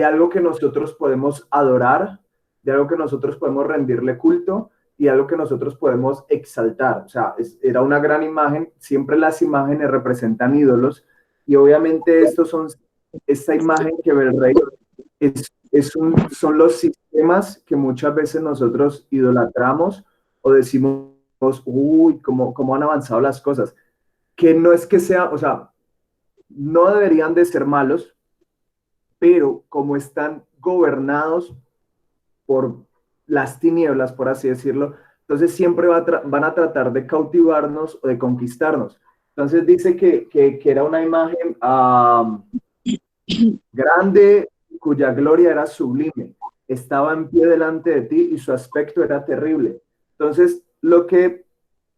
algo que nosotros podemos adorar, de algo que nosotros podemos rendirle culto y algo que nosotros podemos exaltar. O sea, era una gran imagen. Siempre las imágenes representan ídolos y obviamente esta imagen que ve el rey son los sistemas que muchas veces nosotros idolatramos o decimos, uy, cómo han avanzado las cosas. Que no es que sea, o sea, no deberían de ser malos, pero como están gobernados por las tinieblas, por así decirlo, entonces siempre van a tratar de cautivarnos o de conquistarnos. Entonces dice que era una imagen grande, cuya gloria era sublime. Estaba en pie delante de ti y su aspecto era terrible. Entonces lo que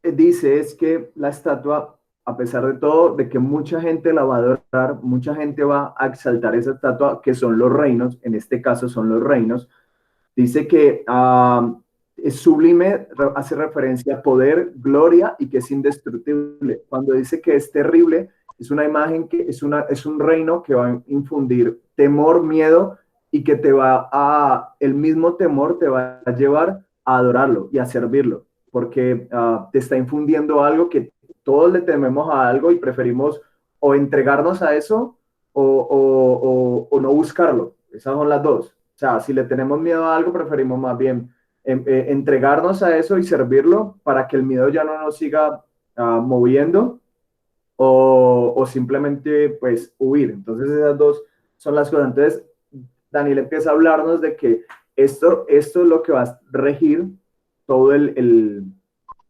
dice es que la estatua, a pesar de todo, de que mucha gente la va a adorar, mucha gente va a exaltar esa estatua, que son los reinos, en este caso son los reinos. Dice que es sublime, hace referencia a poder, gloria y que es indestructible. Cuando dice que es terrible, es una imagen que es un reino que va a infundir temor, miedo y que el mismo temor te va a llevar a adorarlo y a servirlo, porque te está infundiendo algo que todos le tememos a algo y preferimos o entregarnos a eso o no buscarlo. Esas son las dos. O sea, si le tenemos miedo a algo, preferimos más bien entregarnos a eso y servirlo para que el miedo ya no nos siga moviendo o simplemente pues huir. Entonces esas dos son las cosas. Entonces Daniel empieza a hablarnos de que esto es lo que va a regir todo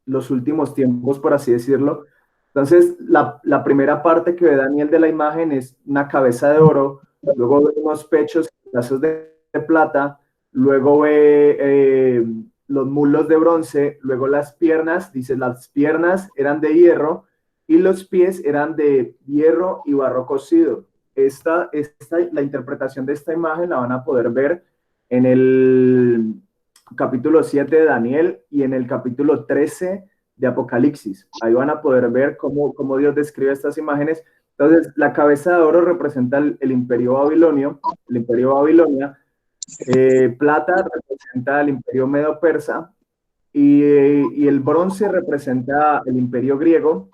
los últimos tiempos, por así decirlo. Entonces la primera parte que ve Daniel de la imagen es una cabeza de oro, luego ve unos pechos, pedazos de plata, luego ve los muslos de bronce, luego las piernas, dice las piernas eran de hierro y los pies eran de hierro y barro cocido. La interpretación de esta imagen la van a poder ver en el capítulo 7 de Daniel y en el capítulo 13 de Apocalipsis. Ahí van a poder ver cómo Dios describe estas imágenes. Entonces, la cabeza de oro representa el imperio babilonio, el imperio Babilonia. Plata representa el imperio medo-persa y el bronce representa el imperio griego.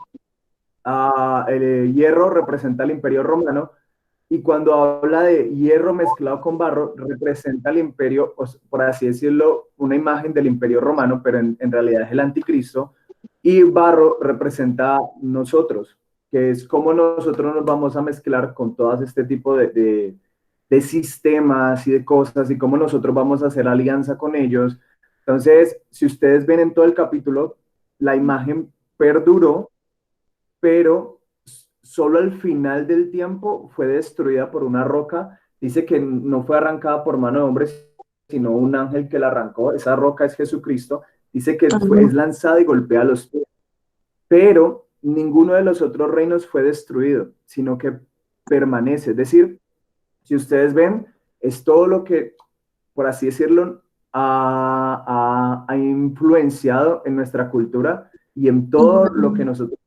El hierro representa el imperio romano. Y cuando habla de hierro mezclado con barro, representa el imperio, por así decirlo, una imagen del imperio romano, pero en realidad es el anticristo. Y barro representa nosotros. que es cómo nosotros nos vamos a mezclar con todo este tipo de sistemas y de cosas y cómo nosotros vamos a hacer alianza con ellos. Entonces, si ustedes ven en todo el capítulo, la imagen perduró, pero solo al final del tiempo fue destruida por una roca. Dice que no fue arrancada por mano de hombres, sino un ángel que la arrancó. Esa roca es Jesucristo. Dice que es lanzada y golpea los pies. Pero ninguno de los otros reinos fue destruido, sino que permanece. Es decir, si ustedes ven, es todo lo que, por así decirlo, ha influenciado en nuestra cultura y en todo lo que nosotros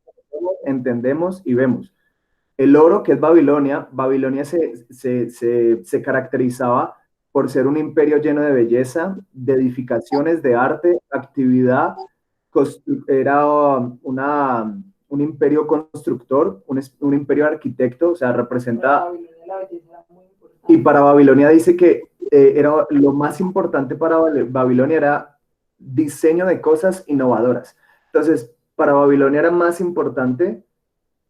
entendemos y vemos. El oro, que es Babilonia, Babilonia se caracterizaba por ser un imperio lleno de belleza, de edificaciones, de arte, actividad. Era un imperio constructor, un imperio arquitecto, o sea, representa... Y para Babilonia dice que era lo más importante para Babilonia era diseño de cosas innovadoras. Entonces, para Babilonia era más importante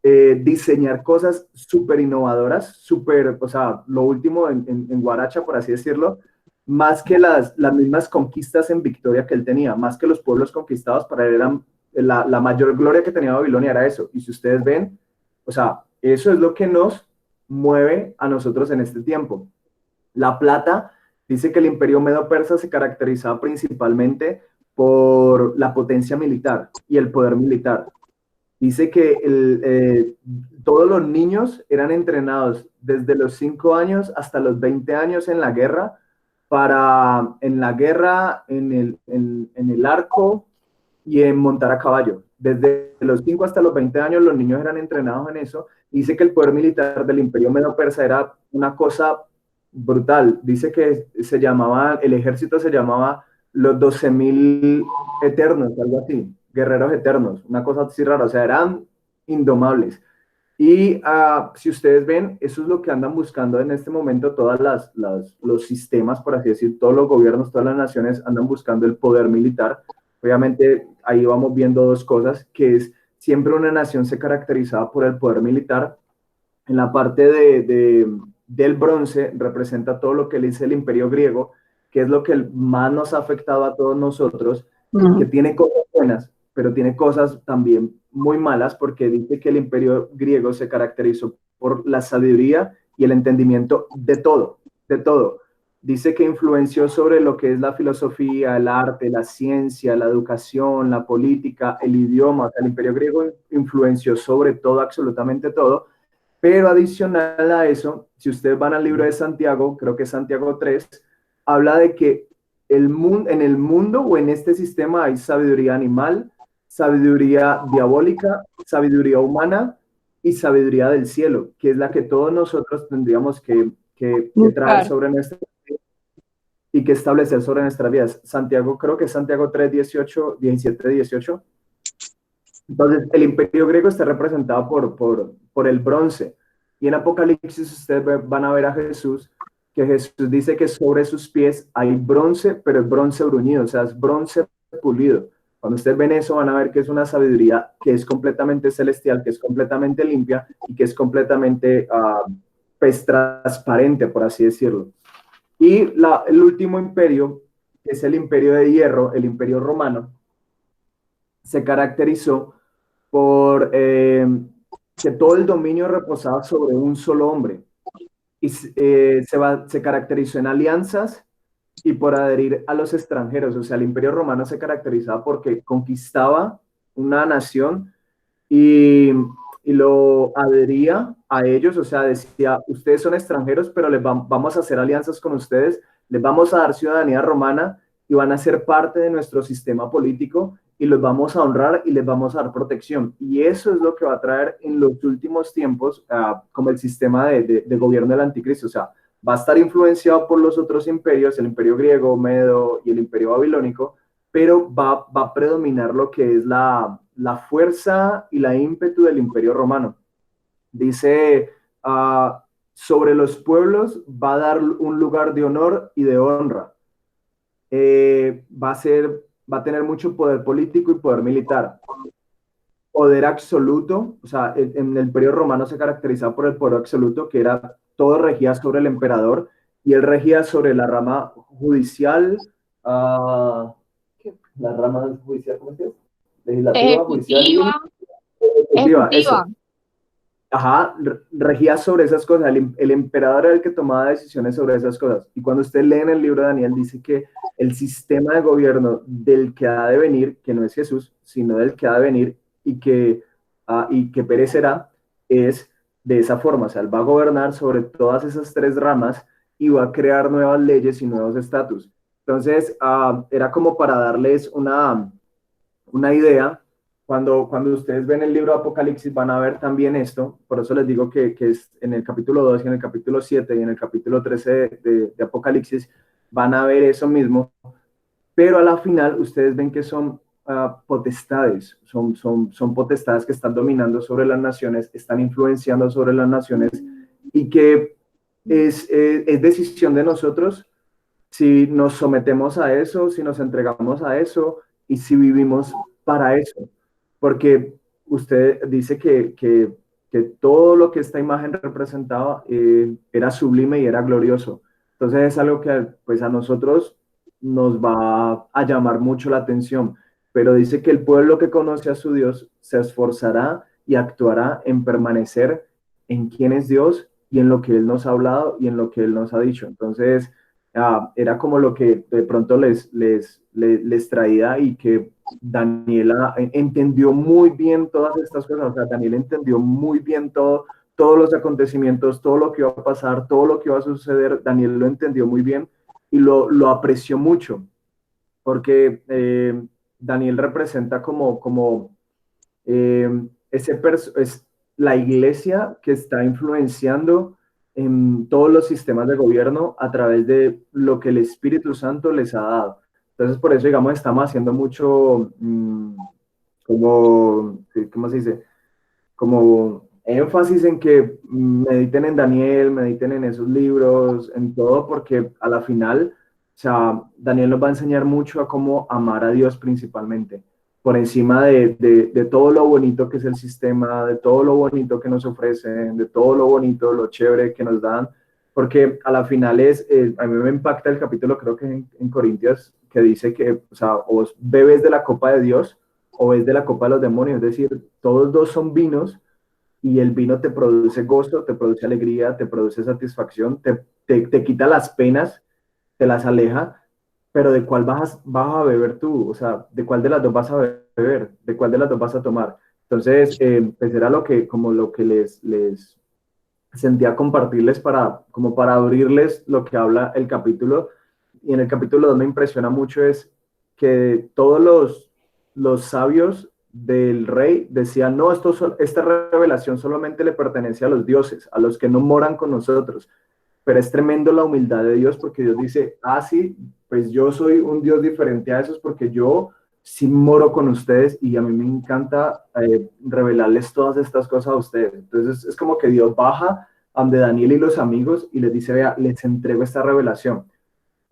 diseñar cosas súper innovadoras, súper, o sea, lo último en Guaracha, por así decirlo, más que las mismas conquistas en victoria que él tenía, más que los pueblos conquistados, para él eran, la mayor gloria que tenía Babilonia era eso. Y si ustedes ven, o sea, eso es lo que nos mueve a nosotros en este tiempo. La plata, dice que el imperio medo-persa se caracterizaba principalmente por la potencia militar y el poder militar. Dice que todos los niños eran entrenados desde los 5 años hasta los 20 años en la guerra, en el arco y en montar a caballo. Desde los 5 hasta los 20 años los niños eran entrenados en eso. Dice que el poder militar del imperio medo-persa era una cosa brutal. Dice que el ejército se llamaba los 12.000 eternos, algo así, guerreros eternos, una cosa así rara, o sea, eran indomables. Y si ustedes ven, eso es lo que andan buscando en este momento todos los sistemas, por así decir, todos los gobiernos, todas las naciones andan buscando el poder militar. Obviamente ahí vamos viendo dos cosas, que es siempre una nación se caracterizaba por el poder militar. En la parte del bronce representa todo lo que le dice el imperio griego, que es lo que más nos ha afectado a todos nosotros, que tiene cosas buenas, pero tiene cosas también muy malas, porque dice que el imperio griego se caracterizó por la sabiduría y el entendimiento de todo, de todo. Dice que influenció sobre lo que es la filosofía, el arte, la ciencia, la educación, la política, el idioma. O sea, el imperio griego influenció sobre todo, absolutamente todo. Pero adicional a eso, si ustedes van al libro de Santiago, creo que es Santiago 3, habla de que en el mundo o en este sistema hay sabiduría animal, sabiduría diabólica, sabiduría humana y sabiduría del cielo, que es la que todos nosotros tendríamos que traer sobre nuestra y que establecer sobre nuestras vidas. Santiago, creo que es Santiago 3, 18, 17, 18. Entonces, el imperio griego está representado por el bronce. Y en Apocalipsis ustedes van a ver a Jesús, que Jesús dice que sobre sus pies hay bronce, pero es bronce bruñido, o sea, es bronce pulido. Cuando ustedes ven eso, van a ver que es una sabiduría que es completamente celestial, que es completamente limpia y que es completamente pues, transparente, por así decirlo. Y el último imperio, que es el imperio de hierro, el imperio romano, se caracterizó por que todo el dominio reposaba sobre un solo hombre. Y se caracterizó en alianzas y por adherir a los extranjeros. O sea, el imperio romano se caracterizaba porque conquistaba una nación y lo adhería a ellos, o sea, decía, ustedes son extranjeros, pero vamos a hacer alianzas con ustedes, les vamos a dar ciudadanía romana y van a ser parte de nuestro sistema político y los vamos a honrar y les vamos a dar protección. Y eso es lo que va a traer en los últimos tiempos como el sistema de gobierno del anticristo, o sea, va a estar influenciado por los otros imperios, el imperio griego, medo y el imperio babilónico, pero va a predominar lo que es la fuerza y la ímpetu del imperio romano. Dice, sobre los pueblos va a dar un lugar de honor y de honra. Va a tener mucho poder político y poder militar. poder absoluto, o sea, en el periodo romano se caracterizaba por el poder absoluto, que era todo regía sobre el emperador, y él regía sobre la rama judicial, ah, la rama judicial, ¿cómo se llama? Legislativa, judicial y Ejecutiva, ejecutiva, ejecutiva. eso. Ajá, regía sobre esas cosas. El emperador era el que tomaba decisiones sobre esas cosas. Y cuando usted lee en el libro de Daniel, dice que el sistema de gobierno del que ha de venir, que no es Jesús, sino del que ha de venir y que perecerá, es de esa forma. O sea, él va a gobernar sobre todas esas tres ramas y va a crear nuevas leyes y nuevos estatus. Entonces, era como para darles una idea. Cuando ustedes ven el libro de Apocalipsis van a ver también esto, por eso les digo que es en el capítulo 2 y en el capítulo 7 y en el capítulo 13 de Apocalipsis, van a ver eso mismo, pero a la final ustedes ven que son potestades, son potestades que están dominando sobre las naciones, están influenciando sobre las naciones y que es decisión de nosotros si nos sometemos a eso, si nos entregamos a eso y si vivimos para eso. Porque usted dice que todo lo que esta imagen representaba era sublime y era glorioso. Entonces es algo que pues a nosotros nos va a llamar mucho la atención. Pero dice que el pueblo que conoce a su Dios se esforzará y actuará en permanecer en quién es Dios y en lo que Él nos ha hablado y en lo que Él nos ha dicho. Entonces, era como lo que de pronto les traía y que Daniela entendió muy bien todas estas cosas. O sea, Daniela entendió muy bien todos los acontecimientos, todo lo que iba a pasar, todo lo que iba a suceder. Daniel lo entendió muy bien y lo apreció mucho porque Daniel representa como es la iglesia que está influenciando en todos los sistemas de gobierno a través de lo que el Espíritu Santo les ha dado. Entonces, por eso, digamos, estamos haciendo mucho, ¿cómo se dice? Como énfasis en que mediten en Daniel, mediten en esos libros, en todo, porque a la final, o sea, Daniel nos va a enseñar mucho a cómo amar a Dios principalmente, por encima de todo lo bonito que es el sistema, de todo lo bonito que nos ofrecen, de todo lo bonito, lo chévere que nos dan, porque a la final a mí me impacta el capítulo, creo que en Corintios, que dice que, o sea, o bebes de la copa de Dios, o es de la copa de los demonios, es decir, todos dos son vinos y el vino te produce gozo, te produce alegría, te produce satisfacción, te quita las penas, te las aleja, pero ¿de cuál vas a beber tú? O sea, ¿de cuál de las dos vas a beber? ¿De cuál de las dos vas a tomar? Entonces, pues era como lo que les sentía compartirles como para abrirles lo que habla el capítulo. Y en el capítulo 2 me impresiona mucho es que todos los sabios del rey decían, no, esta revelación solamente le pertenece a los dioses, a los que no moran con nosotros. Pero es tremendo la humildad de Dios porque Dios dice, sí, pues yo soy un Dios diferente a esos porque yo sí moro con ustedes y a mí me encanta revelarles todas estas cosas a ustedes. Entonces es como que Dios baja ante Daniel y los amigos y les dice, vea, les entrego esta revelación.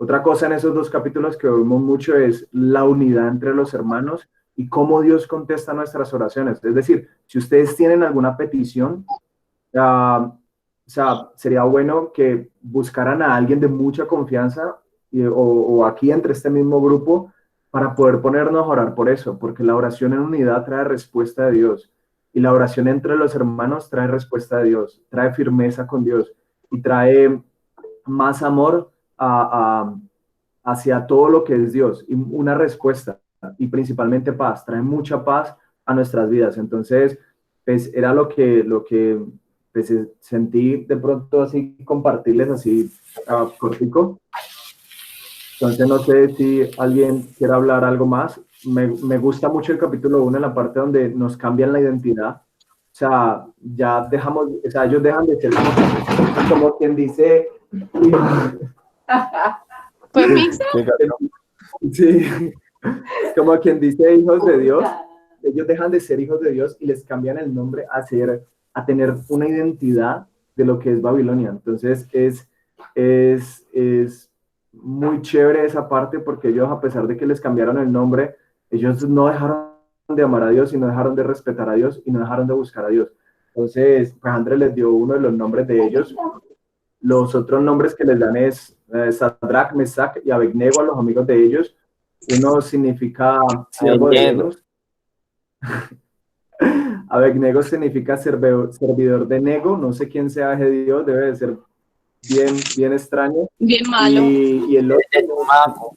Otra cosa en esos dos capítulos que vemos mucho es la unidad entre los hermanos y cómo Dios contesta nuestras oraciones. Es decir, si ustedes tienen alguna petición, o sea, sería bueno que buscaran a alguien de mucha confianza o aquí entre este mismo grupo para poder ponernos a orar por eso, porque la oración en unidad trae respuesta de Dios y la oración entre los hermanos trae respuesta de Dios, trae firmeza con Dios y trae más amor hacia todo lo que es Dios y una respuesta y principalmente paz, trae mucha paz a nuestras vidas. Entonces, pues era lo que pues, sentí de pronto así compartirles así cortico. Entonces no sé si alguien quiere hablar algo más. Me gusta mucho el capítulo 1 en la parte donde nos cambian la identidad. O sea, ya dejamos, o sea, ellos dejan de ser como quien dice... ¿Fue pizza? Sí, como quien dice hijos de Dios, ellos dejan de ser hijos de Dios y les cambian el nombre a tener una identidad de lo que es Babilonia. Entonces es muy chévere esa parte porque ellos, a pesar de que les cambiaron el nombre, ellos no dejaron de amar a Dios y no dejaron de respetar a Dios y no dejaron de buscar a Dios. Entonces, pues Andrés les dio uno de los nombres de ellos. Los otros nombres que les dan es Sadrach, Mesach y Abednego a los amigos de ellos. Uno significa siervo de Venus. Abednego significa servidor de Nego. No sé quién sea ese Dios, debe de ser bien extraño. Bien malo. Y el otro,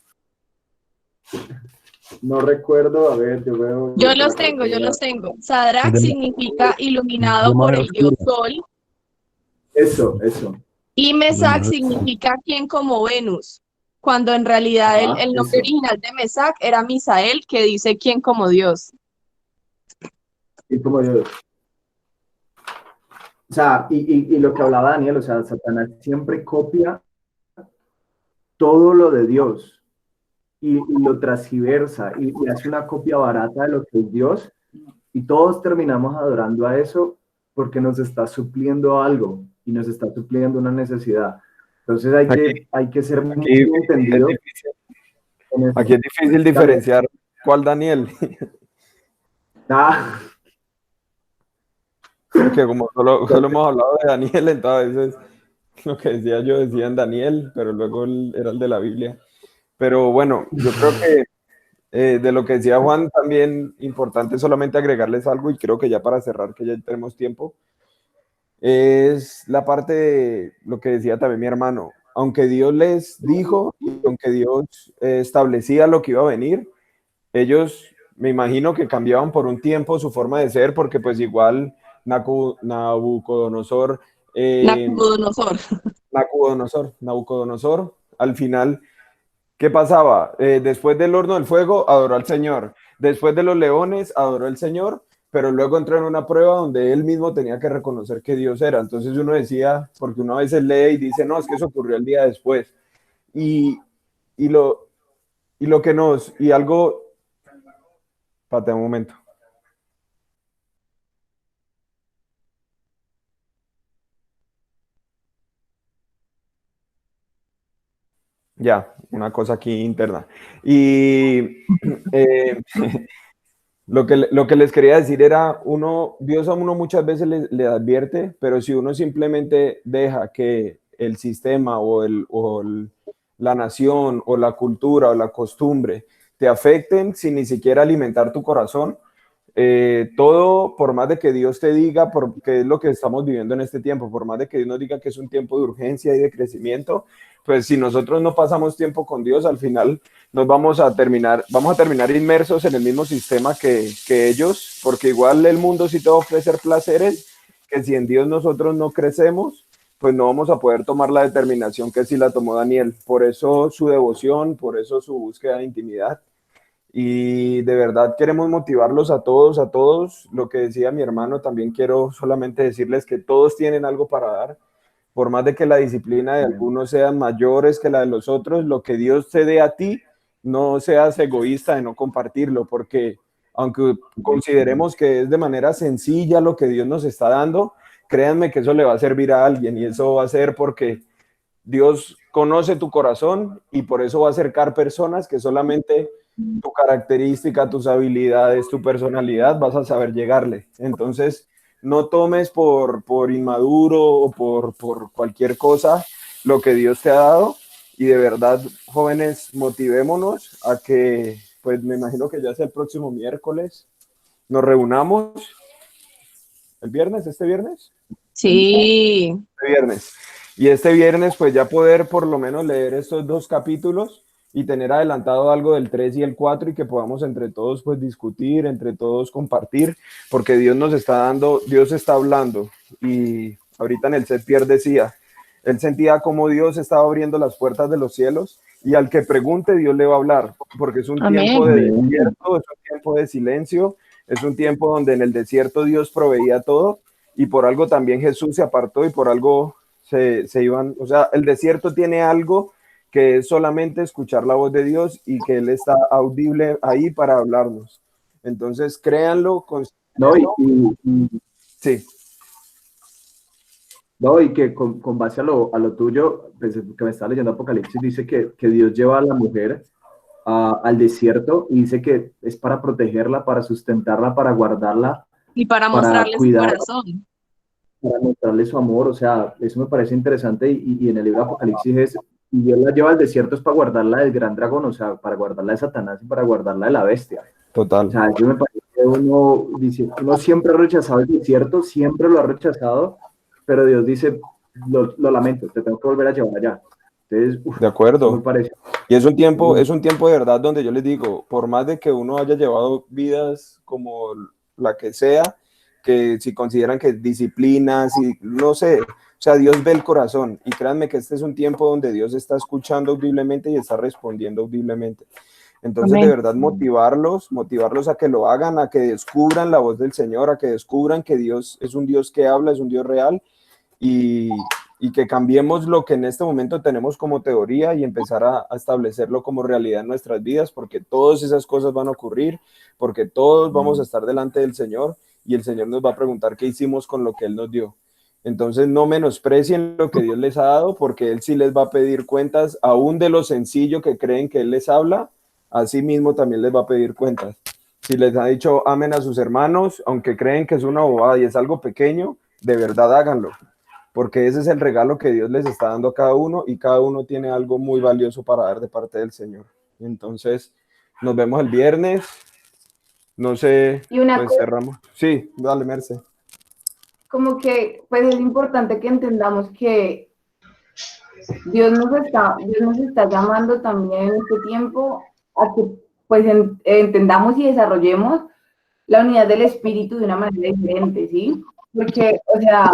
no recuerdo, a ver, yo veo. Yo los tengo. Sadrach significa iluminado por el dios Sol. Eso. Y Mesach significa quien como Venus, cuando en realidad el nombre original de Mesach era Misael, que dice quien como Dios. Y como Dios. O sea, y lo que hablaba Daniel, o sea, Satanás siempre copia todo lo de Dios y lo transgiversa y hace una copia barata de lo que es Dios, y todos terminamos adorando a eso porque nos está supliendo algo y nos está supliendo una necesidad. Entonces hay que ser muy entendido. Aquí es difícil diferenciar cuál Daniel. Porque como solo hemos hablado de Daniel, entonces lo que decía yo decían Daniel, pero luego era el de la Biblia. Pero bueno, yo creo que de lo que decía Juan, también importante solamente agregarles algo, y creo que ya para cerrar, que ya tenemos tiempo, es la parte de lo que decía también mi hermano. Aunque Dios les dijo, aunque Dios establecía lo que iba a venir, ellos me imagino que cambiaban por un tiempo su forma de ser, porque pues igual Nabucodonosor, al final, ¿qué pasaba? Después del horno del fuego, adoró al Señor. Después de los leones, adoró al Señor, pero luego entró en una prueba donde él mismo tenía que reconocer que Dios era. Entonces uno decía, porque uno a veces lee y dice, no, es que eso ocurrió el día después. Y algo, espérate un momento. Ya, una cosa aquí interna. Y lo que les quería decir era, Dios a uno muchas veces le advierte, pero si uno simplemente deja que el sistema la nación o la cultura o la costumbre te afecten sin ni siquiera alimentar tu corazón, todo, por más de que Dios te diga, porque es lo que estamos viviendo en este tiempo, por más de que Dios nos diga que es un tiempo de urgencia y de crecimiento, pues si nosotros no pasamos tiempo con Dios, al final vamos a terminar inmersos en el mismo sistema que ellos, porque igual el mundo sí te va a ofrecer placeres, que si en Dios nosotros no crecemos, pues no vamos a poder tomar la determinación que sí la tomó Daniel. Por eso su devoción, por eso su búsqueda de intimidad. Y de verdad queremos motivarlos a todos. Lo que decía mi hermano, también quiero solamente decirles que todos tienen algo para dar. Por más de que la disciplina de algunos sean mayores que la de los otros, lo que Dios te dé a ti, no seas egoísta de no compartirlo, porque aunque consideremos que es de manera sencilla lo que Dios nos está dando, créanme que eso le va a servir a alguien, y eso va a ser porque Dios conoce tu corazón, y por eso va a acercar personas que solamente tu característica, tus habilidades, tu personalidad vas a saber llegarle. Entonces, no tomes por inmaduro o por cualquier cosa lo que Dios te ha dado, y de verdad, jóvenes, motivémonos a que, pues me imagino que ya sea el próximo miércoles, nos reunamos este viernes. Sí. Este viernes. Y este viernes, pues ya poder por lo menos leer estos 2 capítulos y tener adelantado algo del 3 y el 4, y que podamos entre todos pues discutir, entre todos compartir, porque Dios nos está dando, Dios está hablando. Y ahorita en el set Pierre decía, él sentía como Dios estaba abriendo las puertas de los cielos, y al que pregunte Dios le va a hablar, porque es un tiempo de desierto, es un tiempo de silencio, es un tiempo donde en el desierto Dios proveía todo, y por algo también Jesús se apartó, y por algo se iban, o sea, el desierto tiene algo que es solamente escuchar la voz de Dios, y que Él está audible ahí para hablarnos. Entonces, créanlo. Sí. No, y que con base a lo tuyo, pues, que me estaba leyendo Apocalipsis, dice que Dios lleva a la mujer al desierto y dice que es para protegerla, para sustentarla, para guardarla, Y para para mostrarle su cuidarla, corazón. para mostrarle su amor. O sea, eso me parece interesante y en el libro de Apocalipsis es, y Dios la lleva al desierto es para guardarla del gran dragón, o sea, para guardarla de Satanás y para guardarla de la bestia. O Total. sea, yo me parece que uno dice, uno siempre ha rechazado el desierto, siempre lo ha rechazado, pero Dios dice, lo lamento, te tengo que volver a llevar allá. Entonces, De acuerdo. eso me parece. Y es un tiempo de verdad donde yo les digo, por más de que uno haya llevado vidas como la que sea, que si consideran que disciplina, si no sé, o sea, Dios ve el corazón y créanme que este es un tiempo donde Dios está escuchando audiblemente y está respondiendo audiblemente. Entonces, de Amén. verdad, motivarlos a que lo hagan, a que descubran la voz del Señor, a que descubran que Dios es un Dios que habla, es un Dios real y, y que cambiemos lo que en este momento tenemos como teoría y empezar a establecerlo como realidad en nuestras vidas, porque todas esas cosas van a ocurrir, porque todos vamos a estar delante del Señor y el Señor nos va a preguntar qué hicimos con lo que Él nos dio. Entonces no menosprecien lo que Dios les ha dado, porque Él sí les va a pedir cuentas, aún de lo sencillo que creen que Él les habla, así mismo también les va a pedir cuentas. Si les ha dicho amen a sus hermanos, aunque creen que es una bobada y es algo pequeño, de verdad háganlo, porque ese es el regalo que Dios les está dando a cada uno y cada uno tiene algo muy valioso para dar de parte del Señor. Entonces, nos vemos el viernes. No sé, Y una pues cosa, cerramos. Sí, dale, Merce. como que, pues es importante que entendamos que Dios nos está llamando también en este tiempo a que pues entendamos y desarrollemos la unidad del espíritu de una manera diferente, ¿sí? Porque, o sea,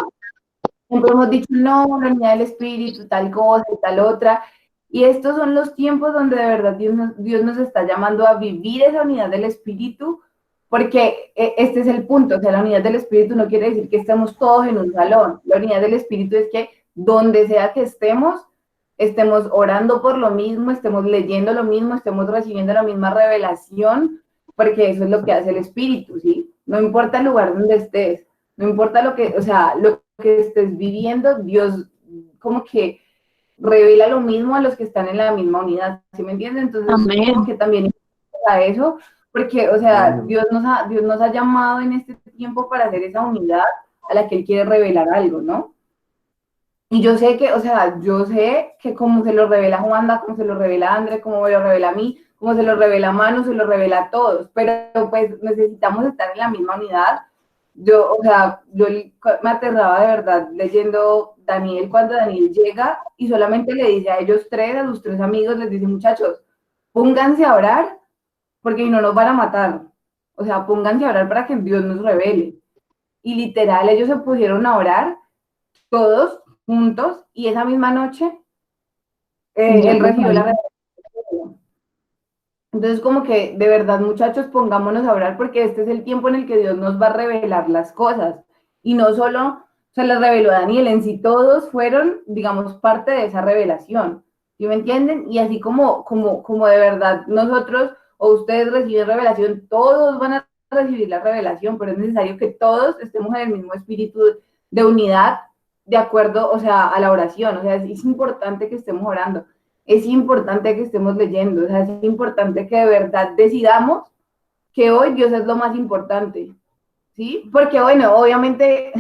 siempre hemos dicho, no, la unidad del espíritu, tal cosa y tal otra, y estos son los tiempos donde de verdad Dios nos está llamando a vivir esa unidad del espíritu, porque este es el punto, o sea, la unidad del espíritu no quiere decir que estemos todos en un salón, la unidad del espíritu es que donde sea que estemos orando por lo mismo, estemos leyendo lo mismo, estemos recibiendo la misma revelación, porque eso es lo que hace el espíritu, ¿sí? No importa el lugar donde estés, no importa lo que, o sea, lo que estés viviendo, Dios como que revela lo mismo a los que están en la misma unidad, ¿sí me entiendes? Entonces, Amén. como que también a eso, porque, o sea, Dios nos ha llamado en este tiempo para hacer esa unidad a la que Él quiere revelar algo, ¿no? Y yo sé que, o sea, yo sé que como se lo revela Juanda, como se lo revela André, como me lo revela a mí, como se lo revela a Manu, se lo revela a todos, pero pues necesitamos estar en la misma unidad. Yo, o sea, yo me aterraba de verdad leyendo Daniel cuando Daniel llega y solamente le dice a ellos tres, a sus tres amigos, les dice, muchachos, pónganse a orar porque no nos van a matar. O sea, pónganse a orar para que Dios nos revele. Y literal, ellos se pusieron a orar todos juntos y esa misma noche él recibió la revelación. Entonces, como que de verdad, muchachos, pongámonos a orar porque este es el tiempo en el que Dios nos va a revelar las cosas. Y no solo se las reveló a Daniel, en sí todos fueron, digamos, parte de esa revelación. ¿Sí me entienden? Y así como de verdad nosotros o ustedes reciben revelación, todos van a recibir la revelación, pero es necesario que todos estemos en el mismo espíritu de unidad, de acuerdo, o sea, a la oración. O sea, es importante que estemos orando, es importante que estemos leyendo, o sea, es importante que de verdad decidamos que hoy Dios es lo más importante, ¿sí? Porque, bueno, obviamente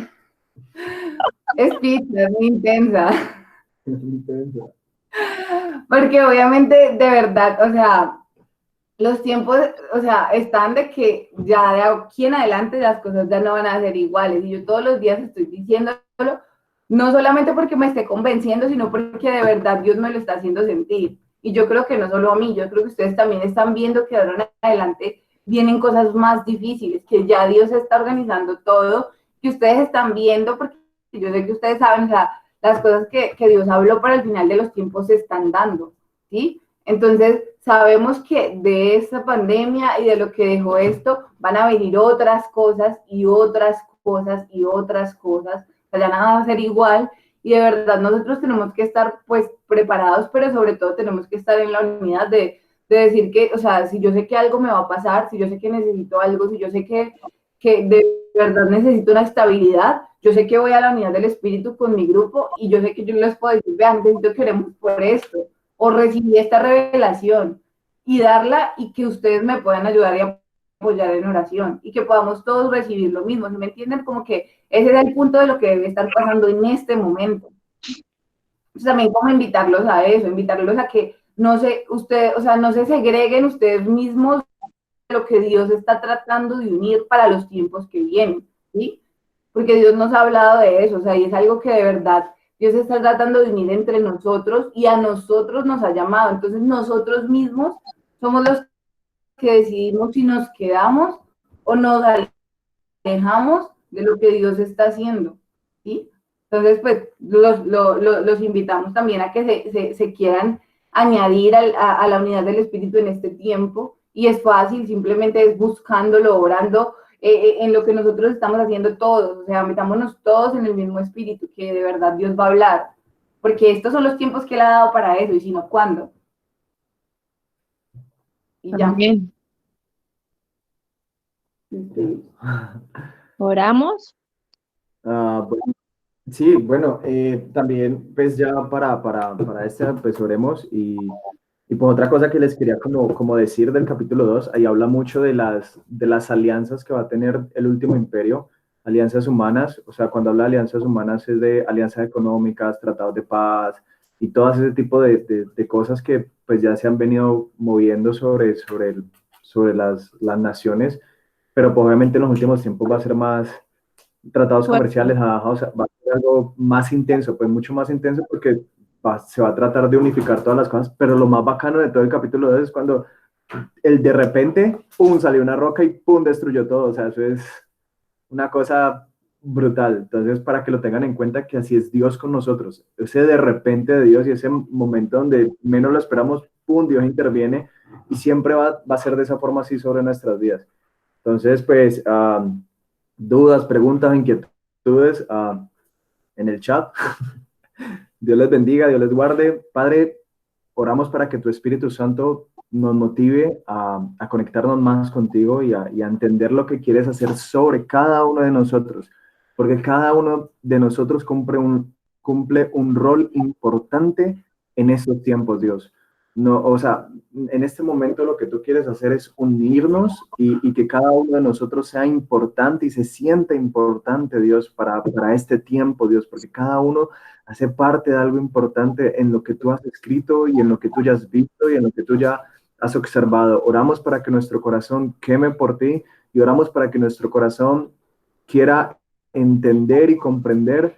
es pizza, es muy intensa. Porque obviamente, de verdad, o sea, los tiempos, o sea, están de que ya de aquí en adelante las cosas ya no van a ser iguales. Y yo todos los días estoy diciéndolo, no solamente porque me esté convenciendo, sino porque de verdad Dios me lo está haciendo sentir. Y yo creo que no solo a mí, yo creo que ustedes también están viendo que de ahora en adelante vienen cosas más difíciles, que ya Dios está organizando todo, que ustedes están viendo, porque yo sé que ustedes saben, o sea, las cosas que Dios habló para el final de los tiempos se están dando, ¿sí? Entonces, sabemos que de esta pandemia y de lo que dejó esto, van a venir otras cosas y otras cosas y otras cosas. O sea, ya nada va a ser igual y de verdad nosotros tenemos que estar pues preparados, pero sobre todo tenemos que estar en la unidad de decir que, o sea, si yo sé que algo me va a pasar, si yo sé que necesito algo, si yo sé que de verdad necesito una estabilidad, yo sé que voy a la unidad del espíritu con mi grupo y yo sé que yo les puedo decir, vean, necesito que oremos por esto o recibí esta revelación y darla, y que ustedes me puedan ayudar y apoyar en oración, y que podamos todos recibir lo mismo, ¿sí me entienden? Como que ese es el punto de lo que debe estar pasando en este momento. Entonces, también como invitarlos a eso, invitarlos a que no se, o sea, no se segreguen ustedes mismos de lo que Dios está tratando de unir para los tiempos que vienen, ¿sí? Porque Dios nos ha hablado de eso, o sea, y es algo que de verdad Dios está tratando de unir entre nosotros, y a nosotros nos ha llamado. Entonces nosotros mismos somos los que decidimos si nos quedamos o nos alejamos de lo que Dios está haciendo, ¿sí? Entonces, pues, los invitamos también a que se quieran añadir a la unidad del Espíritu en este tiempo, y es fácil, simplemente es buscándolo, orando, en lo que nosotros estamos haciendo todos, o sea, metámonos todos en el mismo espíritu, que de verdad Dios va a hablar, porque estos son los tiempos que Él ha dado para eso, y si no, ¿cuándo? Y ya. Amén. ¿Oramos? Bueno, sí, bueno, también pues ya para este, pues oremos, y pues otra cosa que les quería como decir del capítulo 2, ahí habla mucho de las alianzas que va a tener el último imperio, alianzas humanas. O sea, cuando habla de alianzas humanas es de alianzas económicas, tratados de paz y todo ese tipo de cosas que pues ya se han venido moviendo sobre las naciones, pero pues obviamente en los últimos tiempos va a ser más tratados comerciales, o sea, va a ser algo más intenso, pues mucho más intenso, porque se va a tratar de unificar todas las cosas. Pero lo más bacano de todo el capítulo 2 es cuando de repente, pum, salió una roca y pum, destruyó todo. O sea, eso es una cosa brutal. Entonces, para que lo tengan en cuenta, que así es Dios con nosotros. Ese de repente de Dios, y ese momento donde menos lo esperamos, pum, Dios interviene, y siempre va a ser de esa forma así sobre nuestras vidas. Entonces, pues, dudas, preguntas, inquietudes, en el chat. Dios les bendiga, Dios les guarde. Padre, oramos para que tu Espíritu Santo nos motive a conectarnos más contigo, y a entender lo que quieres hacer sobre cada uno de nosotros, porque cada uno de nosotros cumple un rol importante en estos tiempos, Dios. No, o sea, en este momento lo que tú quieres hacer es unirnos, y que cada uno de nosotros sea importante y se sienta importante, Dios, para este tiempo, Dios, porque cada uno hace parte de algo importante en lo que tú has escrito, y en lo que tú ya has visto, y en lo que tú ya has observado. Oramos para que nuestro corazón queme por ti, y oramos para que nuestro corazón quiera entender y comprender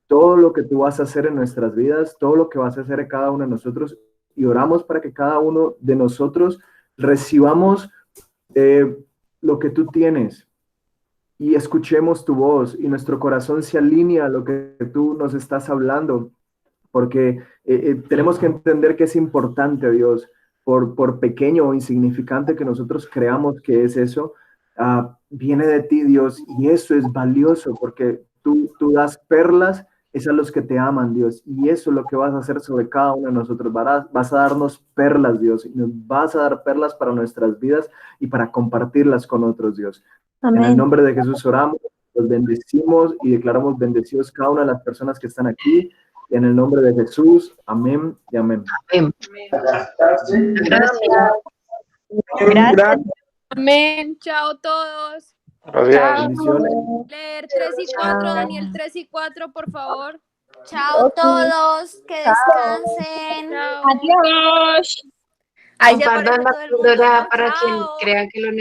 todo lo que tú vas a hacer en nuestras vidas, todo lo que vas a hacer en cada uno de nosotros, y oramos para que cada uno de nosotros recibamos lo que tú tienes, y escuchemos tu voz, y nuestro corazón se alinea a lo que tú nos estás hablando, porque tenemos que entender que es importante, Dios, por pequeño o insignificante que nosotros creamos que es eso, viene de ti, Dios, y eso es valioso, porque tú das perlas, es a los que te aman, Dios, y eso es lo que vas a hacer sobre cada uno de nosotros. Vas a darnos perlas, Dios, y nos vas a dar perlas para nuestras vidas y para compartirlas con otros, Dios. Amén. En el nombre de Jesús oramos, los bendecimos y declaramos bendecidos cada una de las personas que están aquí. En el nombre de Jesús, amén y amén. Amén. Gracias. Amén. Chao todos. Bendiciones. Leer 3 y 4, Daniel 3 y 4, por favor. Chao todos, que descansen. Chao. Adiós. Ahí se Compartan aparece la todo el mundo, píldora ¿no? para quien Chao. crea que lo necesita.